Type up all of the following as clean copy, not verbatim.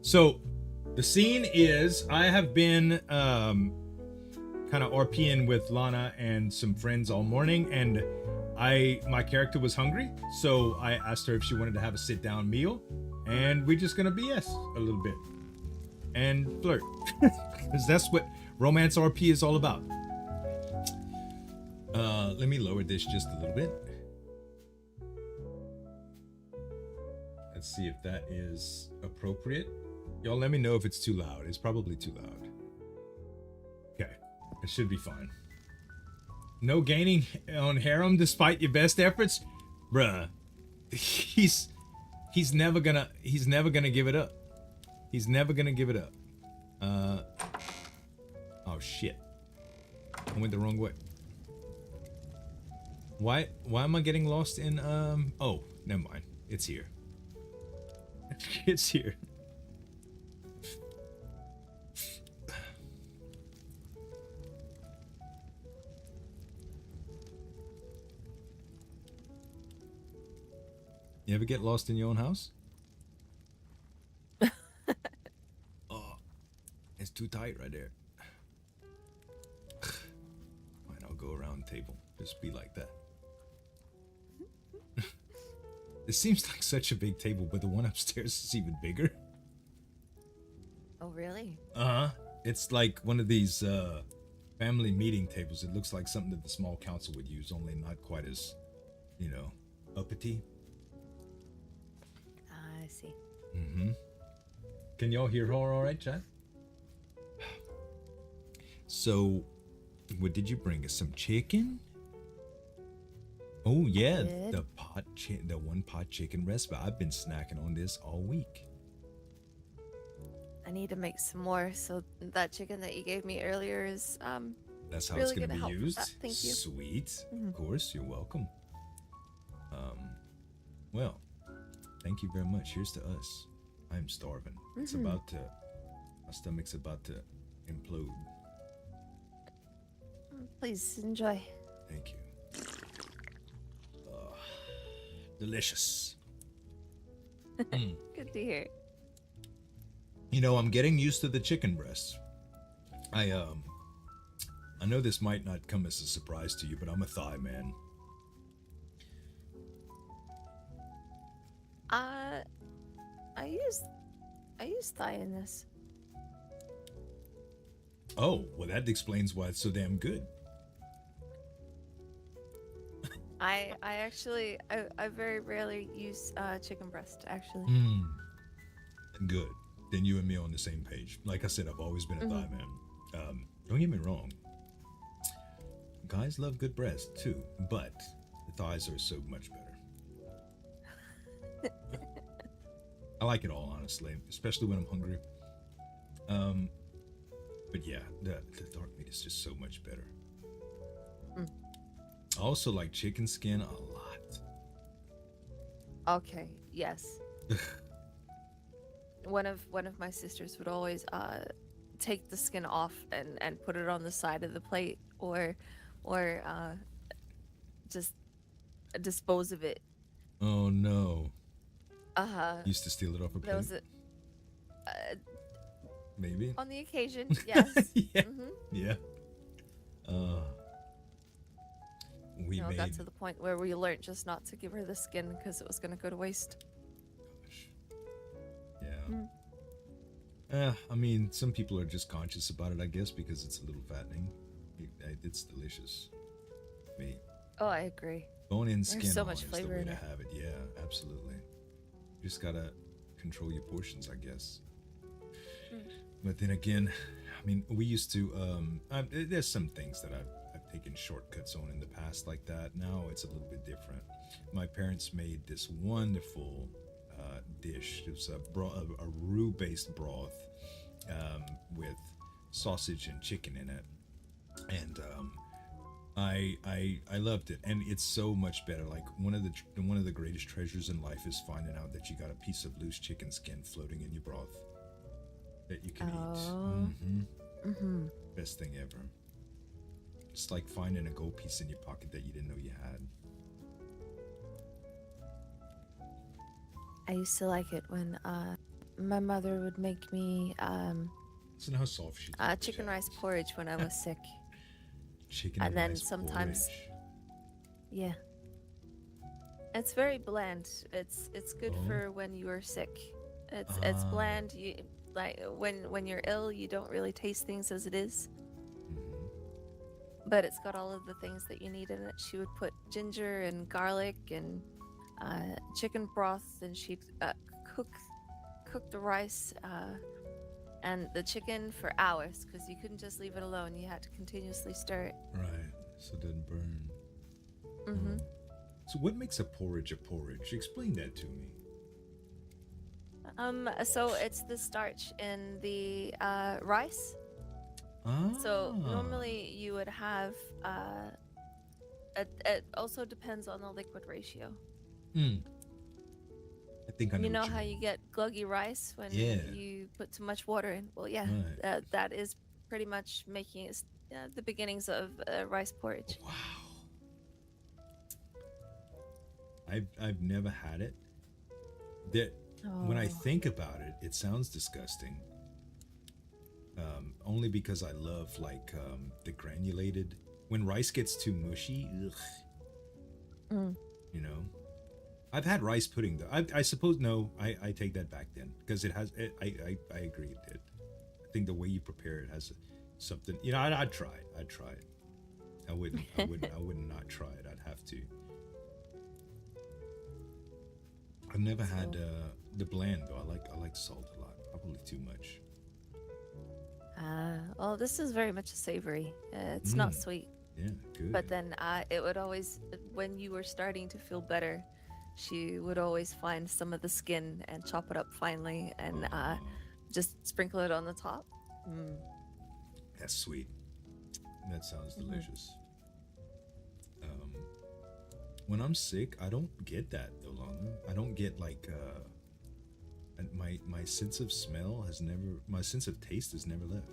So the scene is I have been kind of RPing with Lana and some friends all morning, and my character was hungry, so I asked her if she wanted to have a sit down meal, and we're just gonna BS a little bit and flirt because that's what romance RP is all about. Let me lower this just a little bit. Let's see if that is appropriate. Y'all let me know if it's too loud. It's probably too loud. Okay, it should be fine. No gaining on harem despite your best efforts? Bruh. He's never gonna give it up. He's never gonna give it up. Oh shit. I went the wrong way. Why am I getting lost in oh, never mind. It's here. It's here. You ever get lost in your own house? Oh, it's too tight right there. Fine, I'll go around the table. Just be like that. It seems like such a big table, but the one upstairs is even bigger. Oh, really? Uh-huh. It's like one of these family meeting tables. It looks like something that the small council would use, only not quite as, you know, uppity. I see. Mm-hmm. Can y'all hear her all right, chat? So, what did you bring us? Some chicken? Oh yeah, Good. the one pot chicken recipe. I've been snacking on this all week. I need to make some more. So that chicken that you gave me earlier is That's how really it's gonna gonna be help with used. that. Thank you. Sweet. Mhm. Of course, you're welcome. Well, thank you very much. Here's to us. I'm starving. It's about to. My stomach's about to implode. Please enjoy. Thank you. Delicious. Good to hear. You know, I'm getting used to the chicken breasts. I know this might not come as a surprise to you, but I'm a thigh man. I use thigh in this. Oh, well, that explains why it's so damn good. I actually I very rarely use chicken breast actually. Good. Then you and me are on the same page. Like I said, I've always been a thigh man. Don't get me wrong. Guys love good breast too, but the thighs are so much better. I like it all, honestly, especially when I'm hungry. But yeah, the dark meat is just so much better. I also like chicken skin a lot. Okay, yes. One of my sisters would always take the skin off and put it on the side of the plate or just dispose of it. Oh no. Uh-huh. Used to steal it off a plate. That was it. Maybe. On the occasion, yes. Yeah. Mm-hmm. Yeah. We It made. got to the point where we learned just not to give her the skin because it was going to go to waste. Gosh. Yeah. I mean, some people are just conscious about it, I guess, because it's a little fattening. It's delicious. Meat. Oh, I agree. Bone-in skin so much is flavor the way in to it. have it. Yeah, absolutely. You just gotta control your portions, I guess. But then again, I mean, we used to. There's some things that I've taken shortcuts on in the past like that. Now it's a little bit different. My parents made this wonderful dish. It was a roux-based broth with sausage and chicken in it, and I loved it, and it's so much better. Like one of the greatest treasures in life is finding out that you got a piece of loose chicken skin floating in your broth that you can eat. Best thing ever. It's like finding a gold piece in your pocket that you didn't know you had. I used to like it when my mother would make me Listen to how soft she talks. chicken rice porridge when I was sick. Chicken And and then rice sometimes, porridge. yeah, it's very bland. It's good Oh. for when you are sick. It's bland. You like when you're ill, you don't really taste things as it is. Mhm. But it's got all of the things that you need in it. She would put ginger and garlic and chicken broth, and she'd cook the rice and the chicken for hours because you couldn't just leave it alone. You had to continuously stir it. Right, so it doesn't burn. Mm-hmm. So what makes a porridge a porridge? Explain that to me. So it's the starch in the rice. So Ah. normally you would have it also depends on the liquid ratio. I think I know. You know what how mean. you get gluggy rice when Yeah. you put too much water in? Well, yeah, Right. that is pretty much making it the beginnings of rice porridge. Wow. I've never had it. That when I think about it, it sounds disgusting. Only because I love like the granulated. When rice gets too mushy, ugh. You know. I've had rice pudding though. I suppose no. I take that back then because it has. I agree it did. I think the way you prepare it has something. You know, I'd try it. I'd try it. I wouldn't not try it. I'd have to. I've never had the bland though. I like salt a lot. Probably too much. Well, this is very much a savory. It's not sweet. Yeah, good. But then it would always, when you were starting to feel better, she would always find some of the skin and chop it up finely and just sprinkle it on the top. That's sweet. That sounds delicious. When I'm sick, I don't get that though, Lana. I don't get like my sense of smell has never, my sense of taste has never left.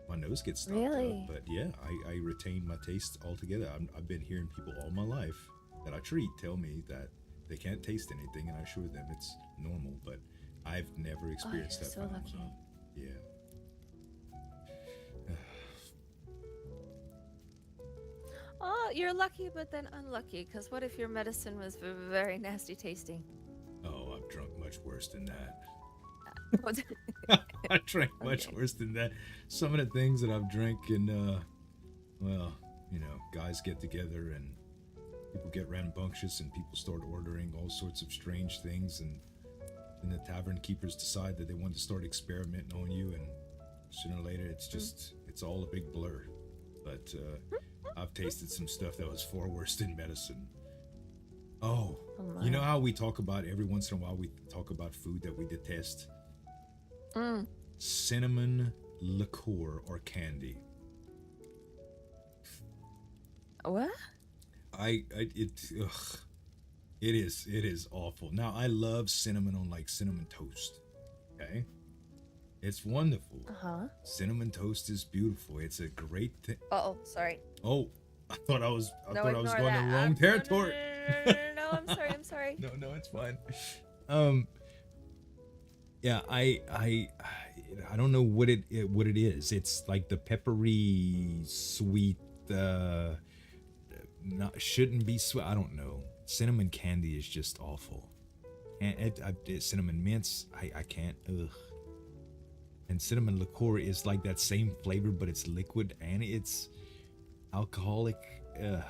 My nose gets stopped Really? up, but yeah, I retain my taste altogether. I've been hearing people all my life that I treat tell me that they can't taste anything, and I assure them it's normal, but I've never experienced you're that so phenomenon. lucky. Yeah. Oh, you're lucky, but then unlucky. Because what if your medicine was very nasty tasting? Oh, I've drunk much worse than that. I drank much worse than that. Some of the things that I've drank, and well, you know, guys get together and people get rambunctious, and people start ordering all sorts of strange things, and then the tavern keepers decide that they want to start experimenting on you, and sooner or later, it's just it's all a big blur. But I've tasted some stuff that was far worse than medicine. Oh, you know how we talk about every once in a while we talk about food that we detest? Cinnamon liqueur or candy. What? It is awful. Now I love cinnamon on like cinnamon toast. Okay, it's wonderful. Cinnamon toast is beautiful. It's a great thing. Sorry. Oh, I thought I was going that. the wrong territory. No, I'm sorry. No, it's fine. Yeah, I don't know what it is. It's like the peppery sweet. Shouldn't be sweet. I don't know. Cinnamon candy is just awful. And cinnamon mints, I can't. Ugh. And cinnamon liqueur is like that same flavor, but it's liquid and it's alcoholic. Ugh.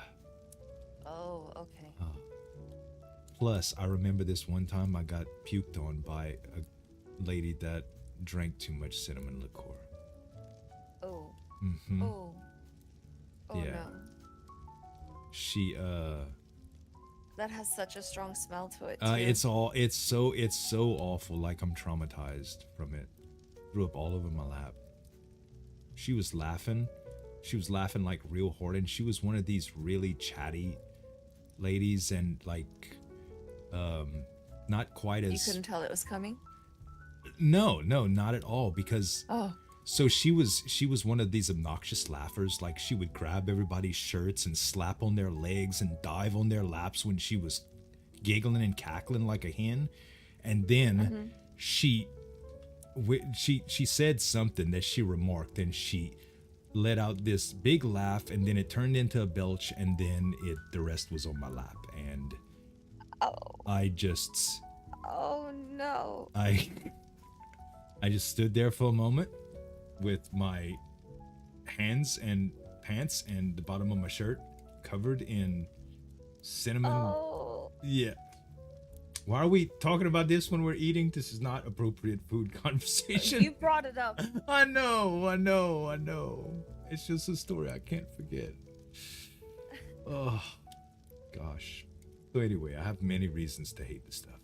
Oh, okay. Plus, I remember this one time I got puked on by a lady that drank too much cinnamon liqueur. Oh. Mm-hmm. Oh. Oh Yeah. no. She That has such a strong smell to it. Too. It's so awful. Like I'm traumatized from it. Threw up all over my lap. She was laughing. She was laughing like real hard, and she was one of these really chatty ladies, and like not quite as. You couldn't tell it was coming? No, not at all. Because so she was one of these obnoxious laughers. Like she would grab everybody's shirts and slap on their legs and dive on their laps when she was giggling and cackling like a hen. And then she she said something that she remarked, and she let out this big laugh, and then it turned into a belch, and then the rest was on my lap, and Oh. I just Oh no. I I just stood there for a moment with my hands and pants and the bottom of my shirt covered in cinnamon. Oh. Yeah. Why are we talking about this when we're eating? This is not appropriate food conversation. You brought it up. I know. It's just a story I can't forget. Oh, gosh. So anyway, I have many reasons to hate this stuff.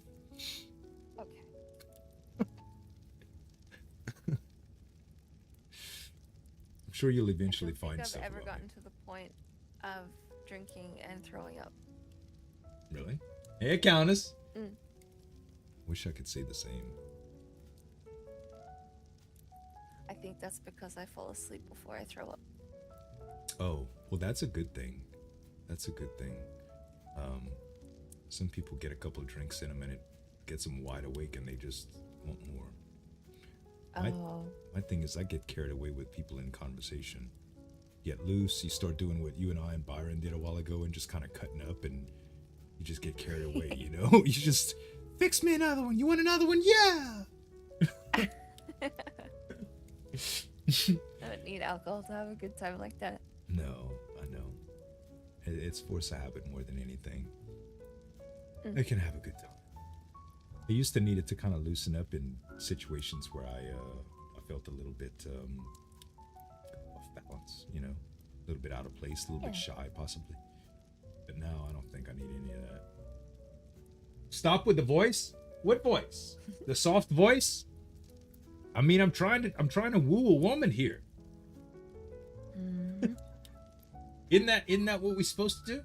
Okay. I'm sure you'll eventually find I've stuff ever about gotten me. to the point of drinking and throwing up. Really? Hey, Countess. Mm. Wish I could say the same. I think that's because I fall asleep before I throw up. Oh, well, that's a good thing. That's a good thing. Some people get a couple of drinks in them and it gets them wide awake and they just want more. My thing is I get carried away with people in conversation. Get loose, you start doing what you and I and Byron did a while ago and just kind of cutting up, and you just get carried away, you know? You just, fix me another one. You want another one? Yeah! I don't need alcohol to have a good time like that. No, I know. It's force of habit more than anything. Mm. I can have a good time. I used to need it to kind of loosen up in situations where I felt a little bit off balance, you know, a little bit out of place, a little bit shy, possibly. But now I don't think I need any of that. Stop with the voice. What voice? The soft voice? I mean, I'm trying to woo a woman here. Mm. Isn't that what we're supposed to do?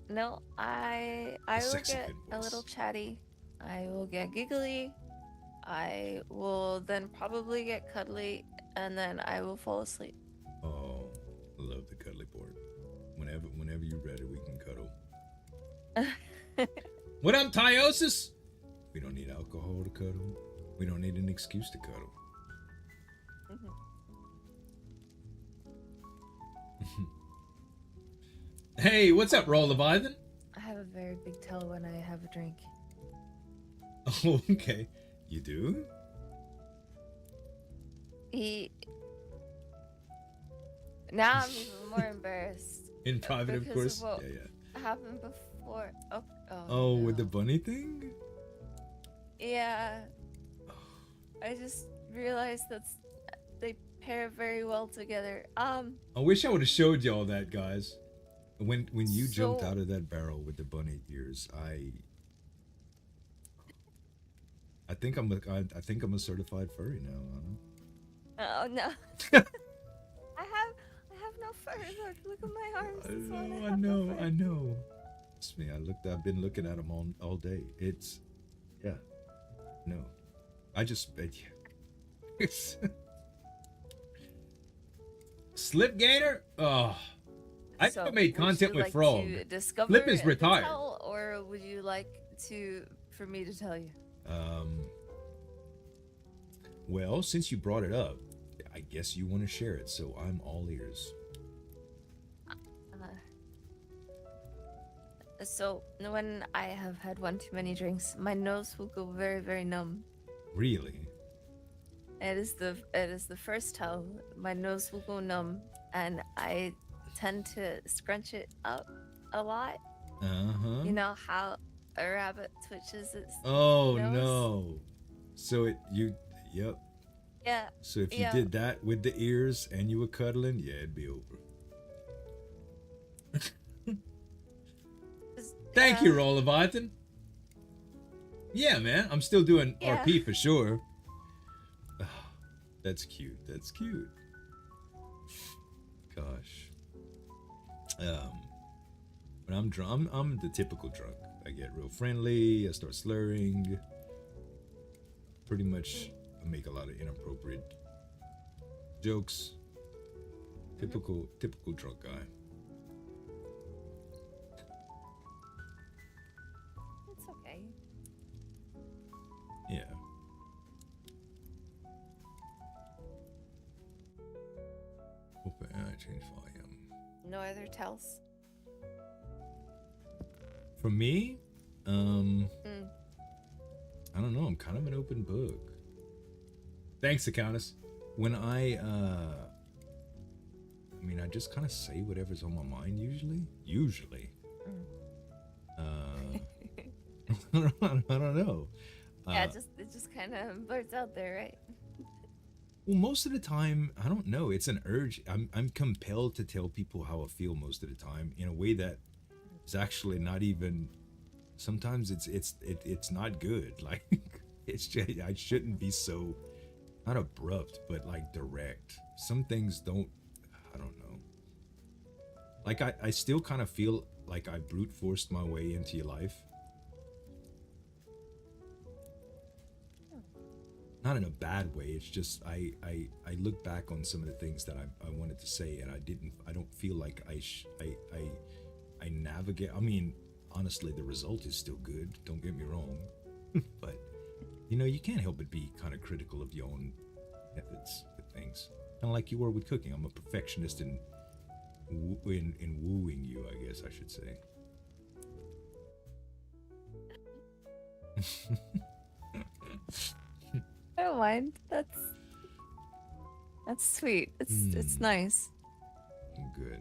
No, I will sexy get good a voice. little chatty. I will get giggly. I will then probably get cuddly, and then I will fall asleep. Oh, I love the cuddly board. Whenever you're ready, we can cuddle. What up, Tyosis? We don't need alcohol to cuddle. We don't need an excuse to cuddle. Hey, what's up, Roll Leviathan? I have a very big toe when I have a drink. Oh, okay. You do? Now I'm even more embarrassed. In private, of Because course. of what happened before. Oh, Oh, no. with the bunny thing? Yeah. I just realized they pair very well together. I wish I would have showed y'all that, guys. When you jumped So- out of that barrel with the bunny ears, I think I'm a certified furry now, Lana. Oh no. I have no fur. Look at my arms. That's why I have no fur. know. Trust me, I've been looking at them all day. It's, yeah, no, I just, yeah. Slip Gator? Oh, I So, never made content would with you Frog. like to discover Flip is the retired. tell, or would you like for me to tell you? Well, since you brought it up, I guess you want to share it, so I'm all ears. So when I have had one too many drinks, my nose will go very, very numb. Really? It is the first tell. My nose will go numb, and I tend to scrunch it up a lot. Uh-huh. You know how a rabbit twitches its Oh, nose? no. So yep. Yeah. So if you Yeah. did that with the ears and you were cuddling, yeah, it'd be over. Thank you, Roll Leviathan. Yeah, man, I'm still doing Yeah. RP for sure. That's cute. That's cute. Gosh. When I'm drunk, I'm the typical drunk. I get real friendly. I start slurring. Pretty much, I make a lot of inappropriate jokes. Typical drunk guy. It's okay. Yeah. Open, change volume. No other tells? For me, I Mm. don't know. I'm kind of an open book. Thanks, the Countess. When I mean, I just kind of say whatever's on my mind usually. Usually. I don't know. Yeah, it just kind of blurts out there, right? Well, most of the time, I don't know. It's an urge. I'm compelled to tell people how I feel most of the time in a way that is actually not even. Sometimes it's not good. Like it's just I shouldn't be so not abrupt, but like direct. Some things don't. I don't know. Like I still kind of feel like I brute forced my way into your life. Not in a bad way. It's just I look back on some of the things that I wanted to say and I don't feel like I navigate. I mean, honestly, the result is still good. Don't get me wrong, but you can't help but be kind of critical of your own methods with things. Kind of like you were with cooking. I'm a perfectionist in wooing you, I guess I should say. I don't mind. That's sweet. It's nice. Good.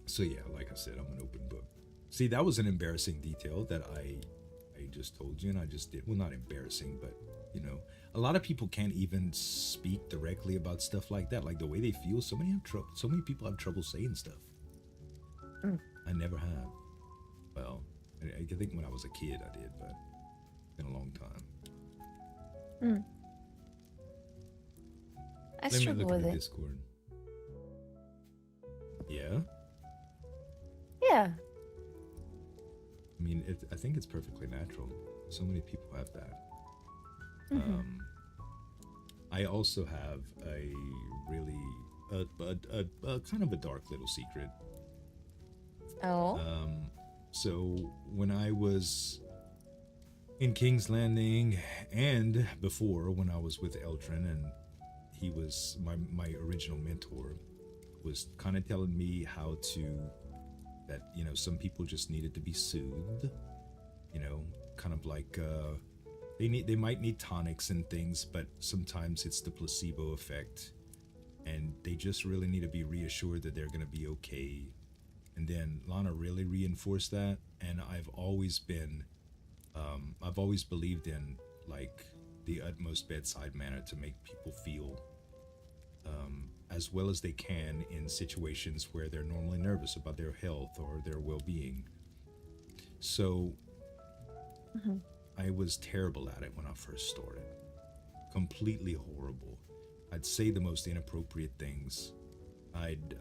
So yeah, like I said, I'm an open book. See, that was an embarrassing detail that I just told you, and I just did. Well, not embarrassing, but a lot of people can't even speak directly about stuff like that, like the way they feel. So many people have trouble saying stuff. I never have. Well, I think when I was a kid I did, but it's been a long time. I struggle with it. Discord. Yeah. Yeah. I mean, I think it's perfectly natural. So many people have that. I also have a really a kind of a dark little secret. Oh. So when I was in King's Landing and before when I was with Eldrin, and he was my original mentor, was kind of telling me how to that some people just needed to be soothed, kind of like they might need tonics and things, but sometimes it's the placebo effect, and they just really need to be reassured that they're going to be okay. And then Lana really reinforced that, and I've always believed in like the utmost bedside manner to make people feel as well as they can in situations where they're normally nervous about their health or their well-being. So I was terrible at it when I first started. Completely horrible. I'd say the most inappropriate things. I'd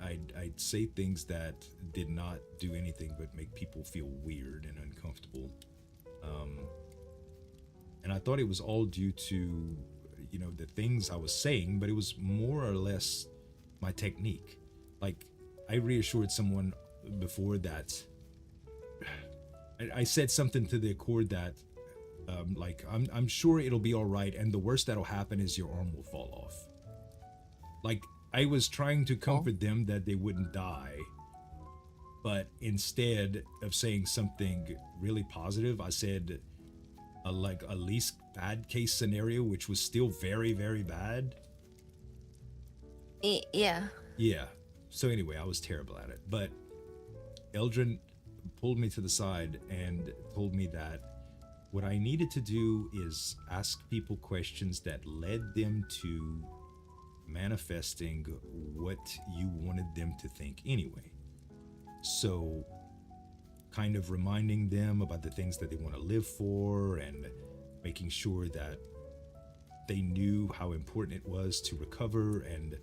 say things that did not do anything but make people feel weird and uncomfortable. And I thought it was all due to, the things I was saying, but it was more or less my technique. Like, I reassured someone before that I said something to the accord that like I'm sure it'll be all right, and the worst that'll happen is your arm will fall off. Like, I was trying to comfort them that they wouldn't die, but instead of saying something really positive, I said like a least bad case scenario, which was still very, very bad. Yeah. Yeah. So anyway, I was terrible at it, but Eldrin pulled me to the side and told me that what I needed to do is ask people questions that led them to manifesting what you wanted them to think anyway. So kind of reminding them about the things that they want to live for, and making sure that they knew how important it was to recover, and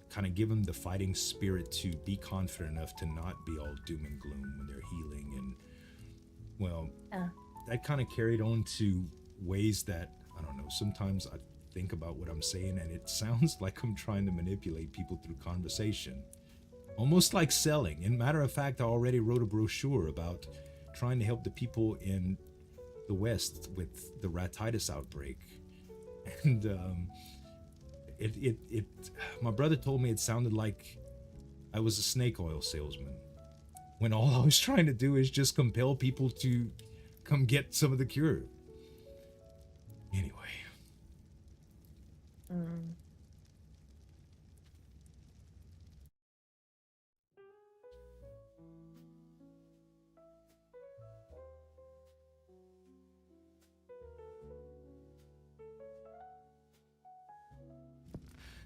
kind of give them the fighting spirit to be confident enough to not be all doom and gloom when they're healing. And well, that kind of carried on to ways that, I don't know, sometimes I think about what I'm saying and it sounds like I'm trying to manipulate people through conversation, almost like selling. And matter of fact, I already wrote a brochure about trying to help the people in the West with the ratitis outbreak. and it my brother told me it sounded like I was a snake oil salesman, when all I was trying to do is just compel people to come get some of the cure. Anyway. Mm.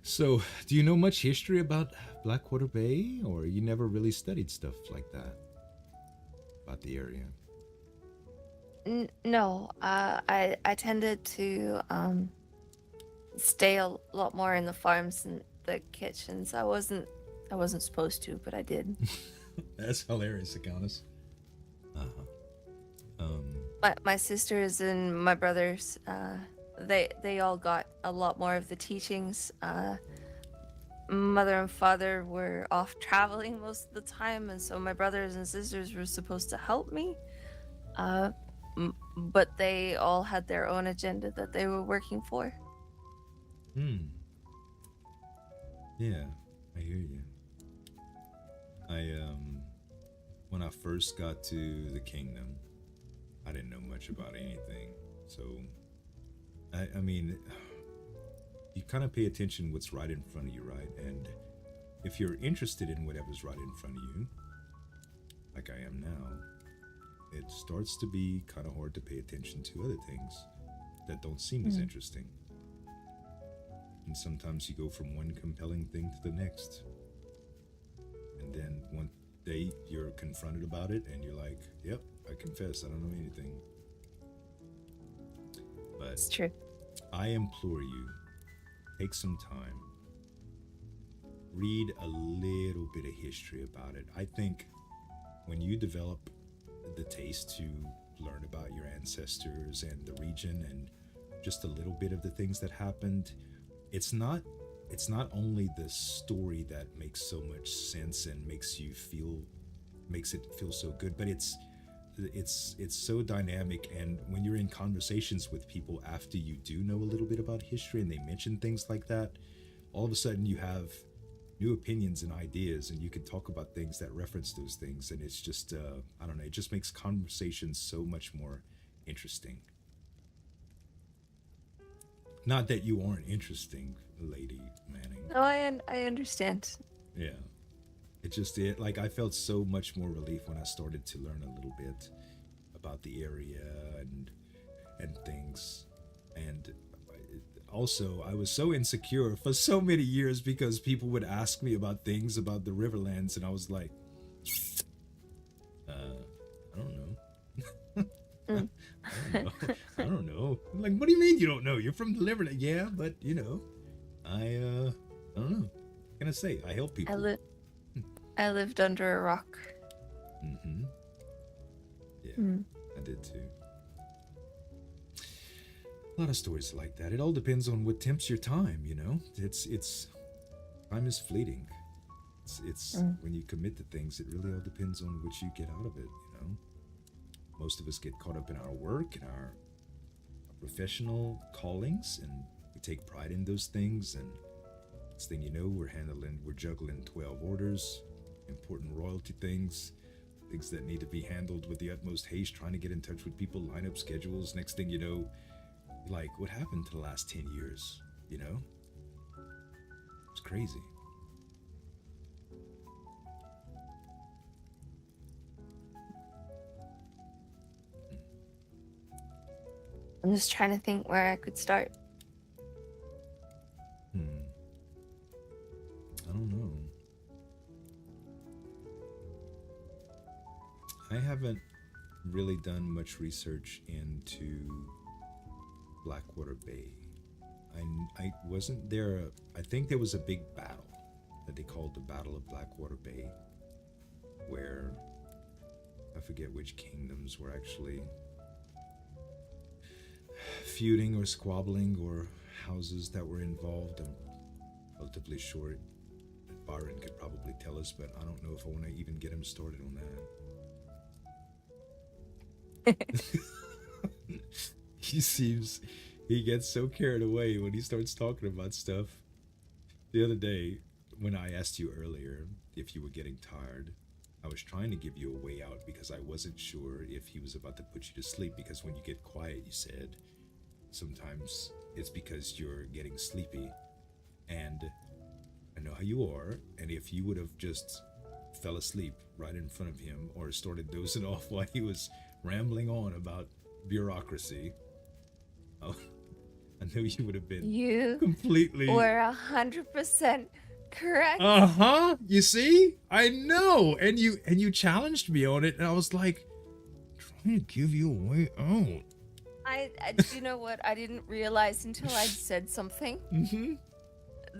So, do you know much history about Blackwater Bay, or you never really studied stuff like that about the area? No, I tended to stay a lot more in the farms and the kitchens. I wasn't supposed to, but I did. That's hilarious, Agonis. Uh huh. Um. My sisters and my brothers, they all got a lot more of the teachings. Mother and father were off traveling most of the time, and so my brothers and sisters were supposed to help me. Uh, but they all had their own agenda that they were working for. Hmm. Yeah, I hear you. When I first got to the kingdom, I didn't know much about anything. So, I mean, you kind of pay attention what's right in front of you, right? And if you're interested in whatever's right in front of you, like I am now, it starts to be kind of hard to pay attention to other things that don't seem as interesting. And sometimes you go from one compelling thing to the next. And then one day you're confronted about it and you're like, yep, I confess, I don't know anything. But It's true. I implore you, take some time, read a little bit of history about it. I think when you develop the taste to learn about your ancestors and the region and just a little bit of the things that happened, it's not only the story that makes so much sense and makes it feel so good, but it's so dynamic. And when you're in conversations with people after you do know a little bit about history and they mention things like that, all of a sudden you have new opinions and ideas, and you can talk about things that reference those things, and it's just I don't know, it just makes conversations so much more interesting. Not that you aren't interesting, Lady Manning. No, I understand. Yeah. It like I felt so much more relief when I started to learn a little bit about the area and things. And also, I was so insecure for so many years because people would ask me about things about the Riverlands, and I was like, I don't know. Mm. I don't know. I don't know. I'm like, what do you mean you don't know? You're from the Riverland. Yeah, but I don't know. What can I say? I help people. I lived under a rock. Mm-hmm. Yeah, I did too. A lot of stories like that. It all depends on what tempts your time, you know? It's time is fleeting. It's when you commit to things, it really all depends on what you get out of it, you know? Most of us get caught up in our work and our professional callings, and we take pride in those things, and next thing you know, we're juggling 12 orders, important royalty things that need to be handled with the utmost haste, trying to get in touch with people, line up schedules. Next thing you know, like, what happened to the last 10 years, you know? It's crazy. I'm just trying to think where I could start. I don't know. I haven't really done much research into Blackwater Bay. I wasn't there. I think there was a big battle that they called the Battle of Blackwater Bay, where I forget which kingdoms were actually feuding or squabbling, or houses that were involved. I'm relatively sure that Byron could probably tell us, but I don't know if I want to even get him started on that. he seems He gets so carried away when he starts talking about stuff. The other day, when I asked you earlier if you were getting tired, I was trying to give you a way out because I wasn't sure if he was about to put you to sleep. Because when you get quiet, you said sometimes it's because you're getting sleepy. And I know how you are. And if you would have just fell asleep right in front of him or started dozing off while he was rambling on about bureaucracy, oh, I know you would have been You completely. were 100% correct. Uh-huh. You see? I know. And you challenged me on it and I was like trying to give you a way out. You know what? I didn't realize until I'd said something Mm-hmm.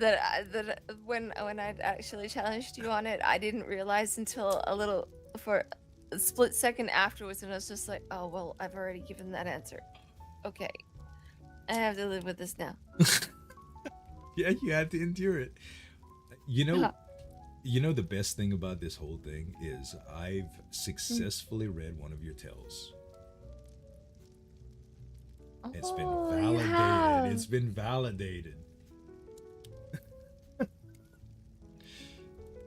that when I'd actually challenged you on it, I didn't realize until for a split second afterwards, and I was just like, oh well, I've already given that answer. Okay, I have to live with this now. Yeah, you had to endure it. You know, the best thing about this whole thing is I've successfully read one of your tales. It's been Oh, you validated. have. It's been validated.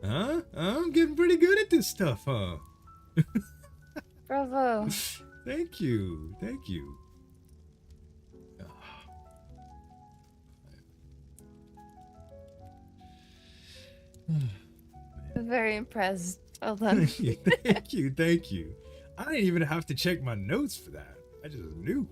Huh? I'm getting pretty good at this stuff, huh? Bravo. Thank you. Thank you. I'm very impressed. Well done. Thank you. Thank you. I didn't even have to check my notes for that. I just knew.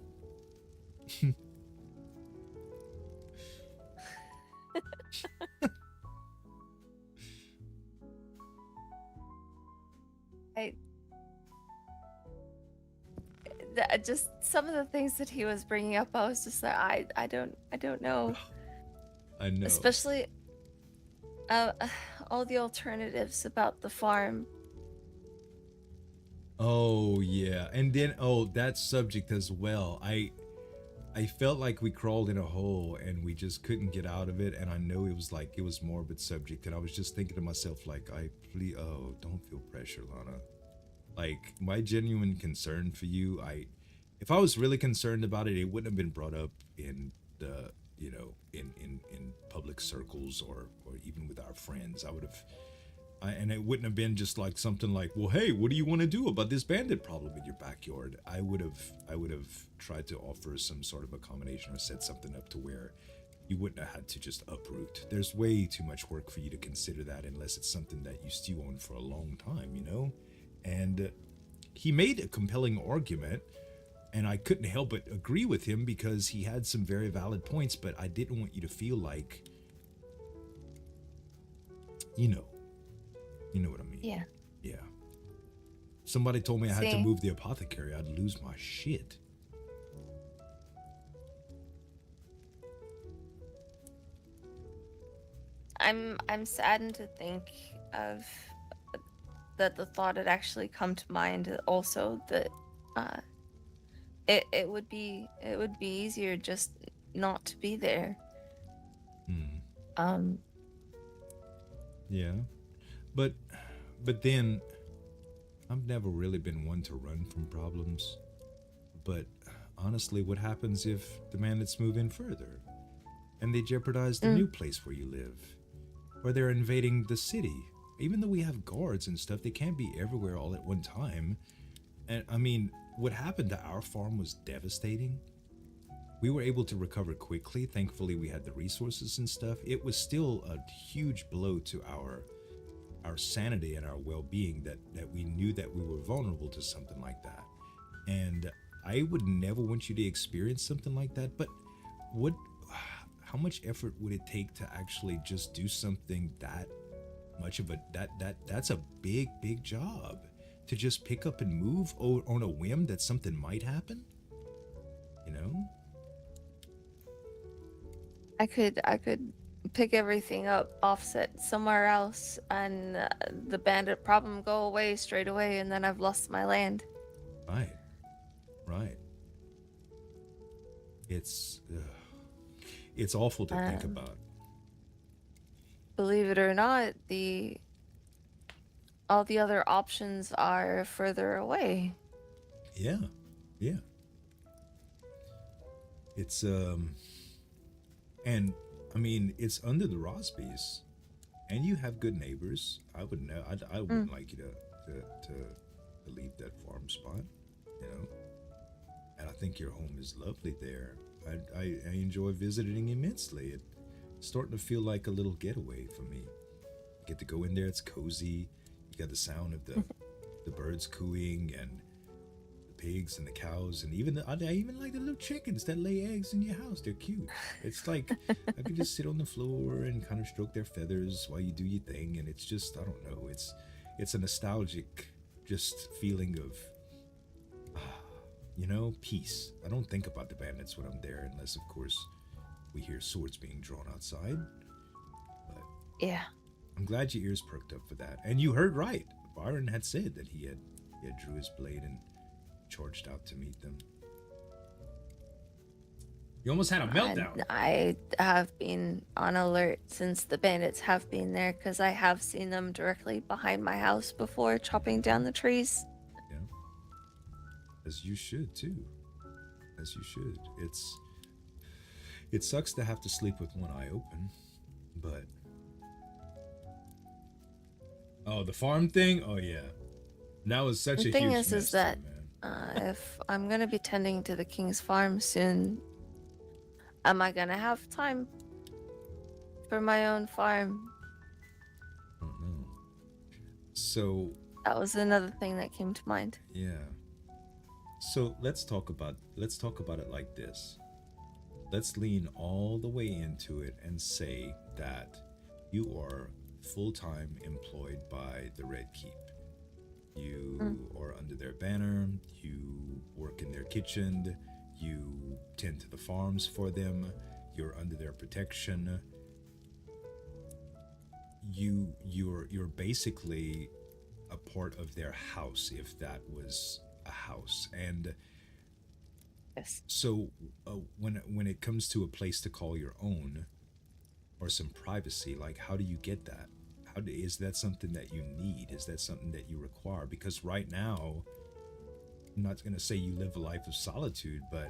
Just some of the things that he was bringing up, I was just like, I don't know. I know. Especially all the alternatives about the farm. Oh yeah, and then that subject as well. I felt like we crawled in a hole and we just couldn't get out of it. And I know it was morbid subject, and I was just thinking to myself like, don't feel pressure, Lana. Like my genuine concern for you, if I was really concerned about it, it wouldn't have been brought up in the in public circles or even with our friends. And it wouldn't have been just like something like, well, hey, what do you want to do about this bandit problem in your backyard? I would have tried to offer some sort of accommodation or set something up to where you wouldn't have had to just uproot. There's way too much work for you to consider that unless it's something that you stew on for a long time, And he made a compelling argument, and I couldn't help but agree with him because he had some very valid points, but I didn't want you to feel like, you know what I mean. Yeah. Yeah. Somebody told me I had to See? move the apothecary, I'd lose my shit. I'm saddened to think of that the thought had actually come to mind also that it would be easier just not to be there. Yeah. But then I've never really been one to run from problems. But honestly, what happens if the bandits move in further and they jeopardize the new place where you live? Or they're invading the city? Even though we have guards and stuff, they can't be everywhere all at one time. And I mean, what happened to our farm was devastating. We were able to recover quickly. Thankfully, we had the resources and stuff. It was still a huge blow to our sanity and our well-being that we knew that we were vulnerable to something like that. And I would never want you to experience something like that, but how much effort would it take to actually just do something that much of that's a big job to just pick up and move on a whim that something might happen, I could pick everything up, offset somewhere else, and the bandit problem go away straight away, and then I've lost my land. Right. It's awful to think about. Believe it or not, all the other options are further away. Yeah. It's and I mean it's under the Rosbys, and you have good neighbors. I would know. I Mm. wouldn't like you to leave that farm spot, you know. And I think your home is lovely there. I enjoy visiting immensely. It's starting to feel like a little getaway for me. You get to go in there. It's cozy. You got the sound of the birds cooing and the pigs and the cows and even I even like the little chickens that lay eggs in your house. They're cute. It's like I could just sit on the floor and kind of stroke their feathers while you do your thing, and it's just I don't know. It's a nostalgic just feeling of peace. I don't think about the bandits when I'm there, unless of course we hear swords being drawn outside. But Yeah. I'm glad your ears perked up for that, and you heard right. Byron had said that he had drew his blade and charged out to meet them. You almost had a And meltdown. I have been on alert since the bandits have been there because I have seen them directly behind my house before chopping down the trees. Yeah, as you should too. As you should. It sucks to have to sleep with one eye open, but oh, the farm thing. Oh yeah, that was such The a thing huge is mess too, that if I'm gonna be tending to the king's farm soon, am I gonna have time for my own farm? I don't know. So That was another thing that came to mind. yeah. So let's talk about it like this. Let's lean all the way into it and say that you are full-time employed by the Red Keep. Mm. You are under their banner, you work in their kitchen, you tend to the farms for them, you're under their protection. You're basically a part of their house, if that was a house. And Yes. so when it comes to a place to call your own or some privacy, like how do you get that? Is that something that you need? Is that something that you require? Because right now, I'm not going to say you live a life of solitude, but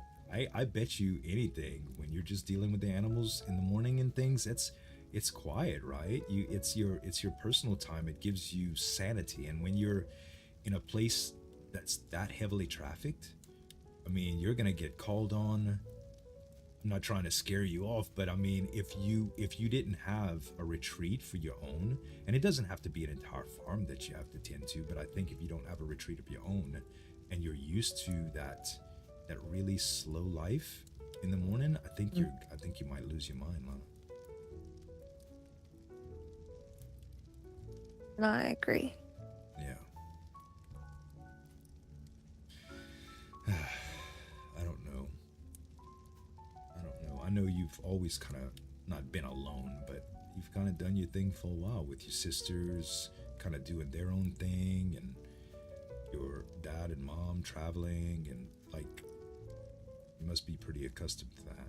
I bet you anything when you're just dealing with the animals in the morning and things, it's quiet, right? It's your personal time. It gives you sanity. And when you're in a place that's that heavily trafficked, I mean, you're gonna get called on. I'm not trying to scare you off, but I mean, if you didn't have a retreat for your own, and it doesn't have to be an entire farm that you have to tend to, but I think if you don't have a retreat of your own, and you're used to that really slow life in the morning, I think you might lose your mind, Lana. No, I agree. Yeah. I don't know. I don't know. I know you've always kind of not been alone, but you've kind of done your thing for a while with your sisters, kind of doing their own thing, and your dad and mom traveling, and like, you must be pretty accustomed to that.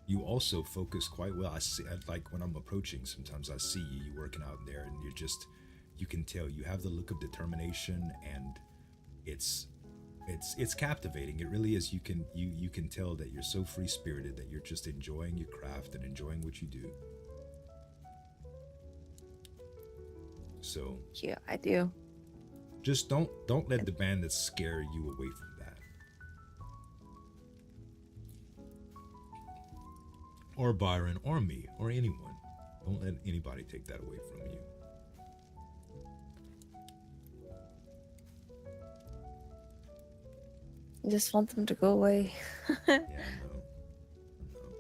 You also focus quite well. Like when I'm approaching, sometimes I see you working out there, and you can tell you have the look of determination, and it's it's captivating. It really is. You can tell that you're so free spirited that you're just enjoying your craft and enjoying what you do. So Yeah, I do. just don't let the bandits scare you away from that, or Byron, or me, or anyone. Don't let anybody take that away from you. I just want them to go away. Yeah, I know. I know.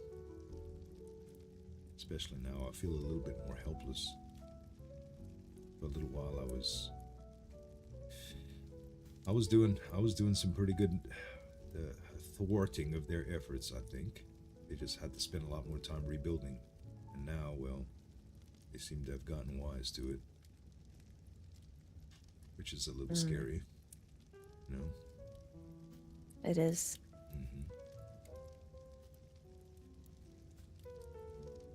Especially now, I feel a little bit more helpless. For a little while, I was doing some pretty good thwarting of their efforts. I think they just had to spend a lot more time rebuilding, and now, well, they seem to have gotten wise to it, which is a little Mm, scary, you know. it is. hmm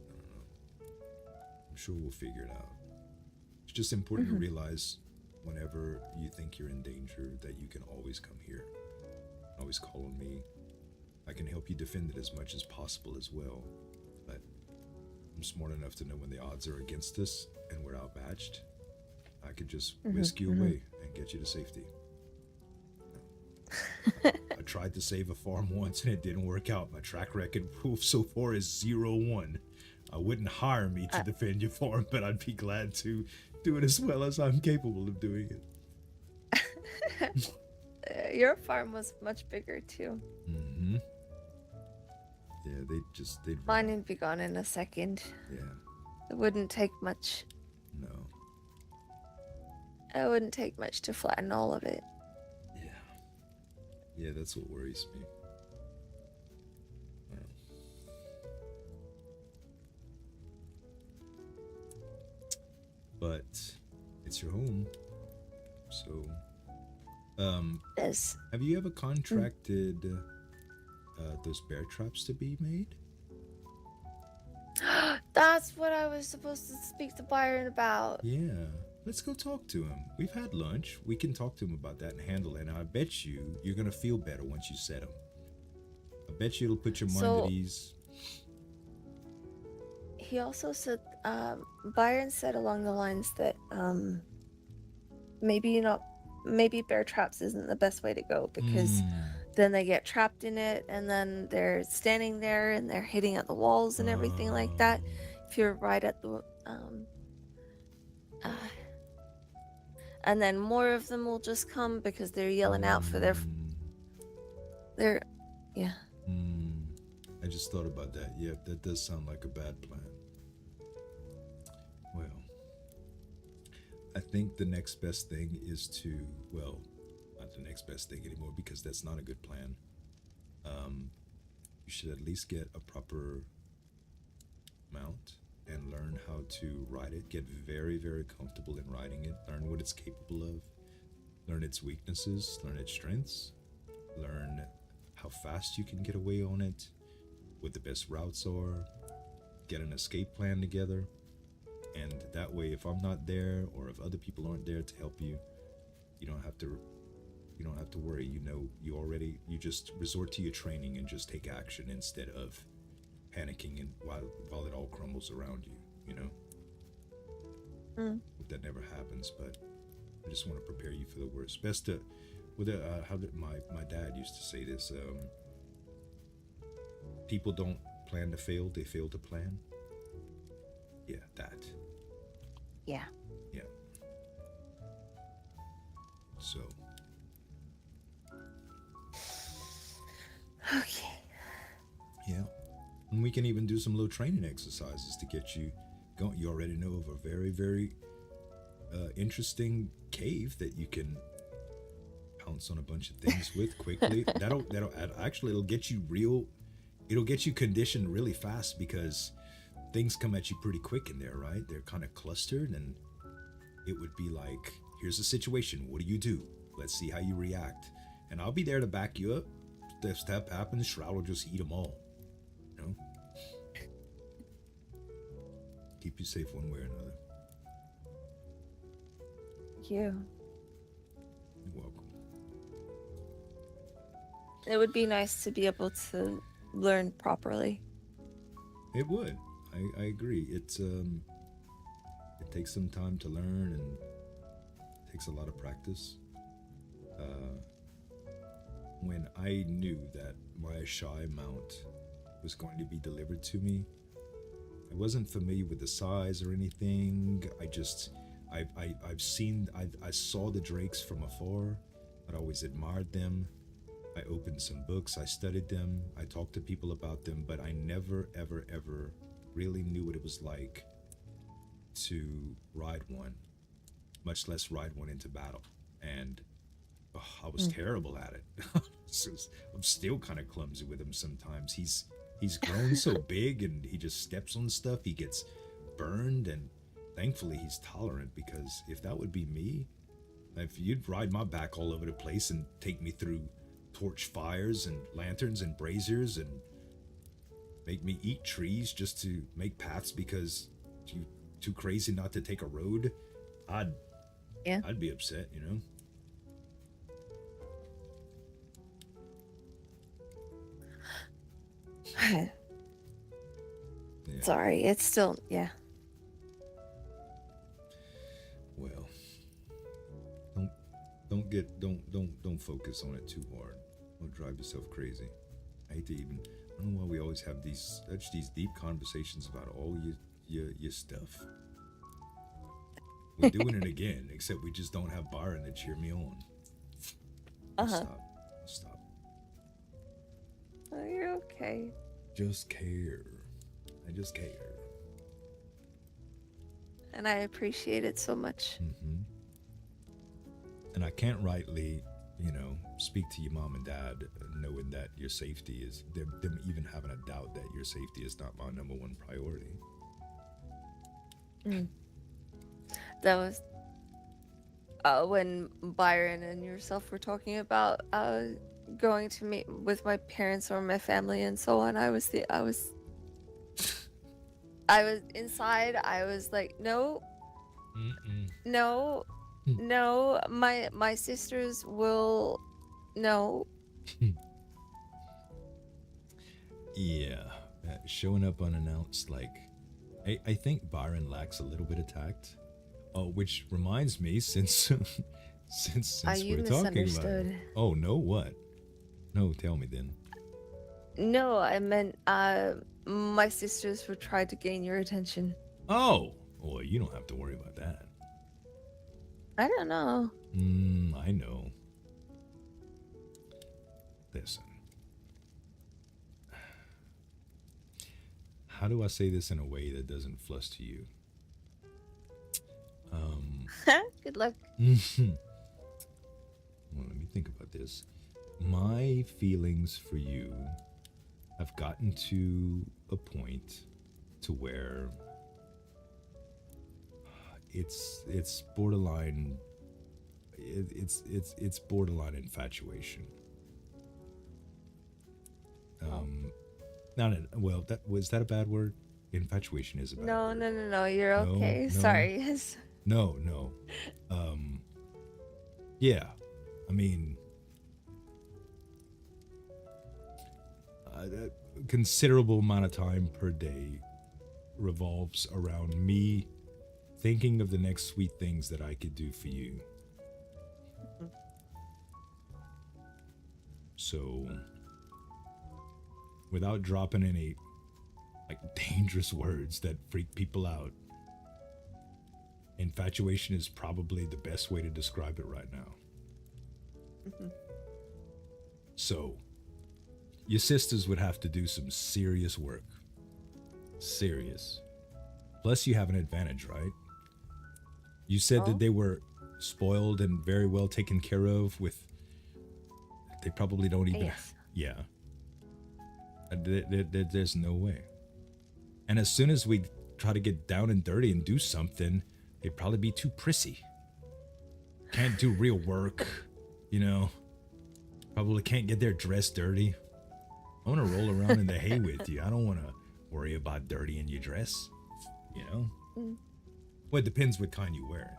I don't know. I'm sure we'll figure it out. It's just important to Hmm. realize whenever you think you're in danger that you can always come here, always call on me. I can help you defend it as much as possible as well. But I'm smart enough to know when the odds are against us and we're outmatched. I could just whisk you away and get you to safety. I tried to save a farm once and it didn't work out. My track record so far is 0-1. I wouldn't hire me to defend your farm, but I'd be glad to do it as well as I'm capable of doing it. Your farm was much bigger too. Mm-hmm. Yeah, they'd Mine would be gone in a second. Yeah. It wouldn't take much. No. It wouldn't take much to flatten all of it. Yeah. Yeah, that's what worries me. But it's your home, so Yes. have you ever contracted those bear traps to be made? That's what I was supposed to speak to Byron about. Yeah, let's go talk to him. We've had lunch. We can talk to him about that and handle it. And I bet you're gonna feel better once you set him. I bet you it'll put your mind at ease. He also said, Byron said along the lines that maybe bear traps isn't the best way to go, because then they get trapped in it and then they're standing there and they're hitting at the walls and everything like that. If you're right at the and then more of them will just come because they're yelling out for their yeah. I just thought about that. Yeah, that does sound like a bad plan. Well, I think the next best thing is to, well, not the next best thing anymore, because that's not a good plan. You should at least get a proper mount and learn how to ride it. Get very, very comfortable in riding it. Learn what it's capable of. Learn its weaknesses. Learn its strengths. Learn how fast you can get away on it. What the best routes are. Get an escape plan together. And that way, if I'm not there, or if other people aren't there to help you, you don't have to worry. You just resort to your training and just take action instead of panicking and while it all crumbles around you, Hope that never happens, but I just want to prepare you for the worst. Best to, how did my dad used to say this, people don't plan to fail, they fail to plan. Yeah, that. Yeah. Yeah. So. Okay. Yeah. And we can even do some little training exercises to get you going. You already know of a very, very interesting cave that you can pounce on a bunch of things with quickly. That'll actually, it'll get you conditioned really fast, because things come at you pretty quick in there, right? They're kind of clustered, and it would be like, here's a situation, what do you do? Let's see how you react. And I'll be there to back you up. If step happens, Shroud will just eat them all. Keep you safe one way or another. Thank you. You're welcome. It would be nice to be able to learn properly. It would. I agree. It takes some time to learn, and it takes a lot of practice. When I knew that my shy mount was going to be delivered to me, I wasn't familiar with the size or anything. I saw the drakes from afar. I'd always admired them. I opened some books, I studied them, I talked to people about them, but I never, ever, ever really knew what it was like to ride one, much less ride one into battle. And I was terrible at it. I'm still kind of clumsy with him sometimes. He's grown so big, and he just steps on stuff, he gets burned, and thankfully he's tolerant, because if that would be me, if you'd ride my back all over the place and take me through torch fires and lanterns and braziers and make me eat trees just to make paths because you're too crazy not to take a road, I'd be upset, Yeah. Sorry, it's still, yeah. Well, don't focus on it too hard. Don't drive yourself crazy. I hate to even. I don't know why we always have these deep conversations about all your stuff. We're doing it again, except we just don't have Byron to cheer me on. Stop. Oh, you're okay. Just care. I just care. And I appreciate it so much. Mm-hmm. And I can't rightly, speak to your mom and dad knowing that your safety is, them even having a doubt that your safety is not my number one priority. That was when Byron and yourself were talking about going to meet with my parents or my family and so on. I was inside. I was like, no, no, no. My sisters will no. Yeah, showing up unannounced, like, I think Byron lacks a little bit of tact. Oh, which reminds me, since we're talking about it. Oh no, what? No, tell me then. No, I meant my sisters would try to gain your attention. Oh, well, you don't have to worry about that. I don't know. I know. Listen. How do I say this in a way that doesn't fluster you? Good luck. Well, let me think about this. My feelings for you have gotten to a point to where it's borderline. It's borderline infatuation. Not well. Was that a bad word? Infatuation is a bad word. No. You're okay. No. Sorry. No. Yeah. I mean, a considerable amount of time per day revolves around me thinking of the next sweet things that I could do for you. So, without dropping any dangerous words that freak people out, infatuation is probably the best way to describe it right now. So, your sisters would have to do some serious work. Serious. Plus, you have an advantage, right? You said that they were spoiled and very well taken care of with... They probably don't even... Yes. Yeah. There's no way. And as soon as we try to get down and dirty and do something, they'd probably be too prissy. Can't do real work, Probably can't get their dress dirty. I want to roll around in the hay with you. I don't want to worry about dirtying your dress, Well, it depends what kind you're wearing.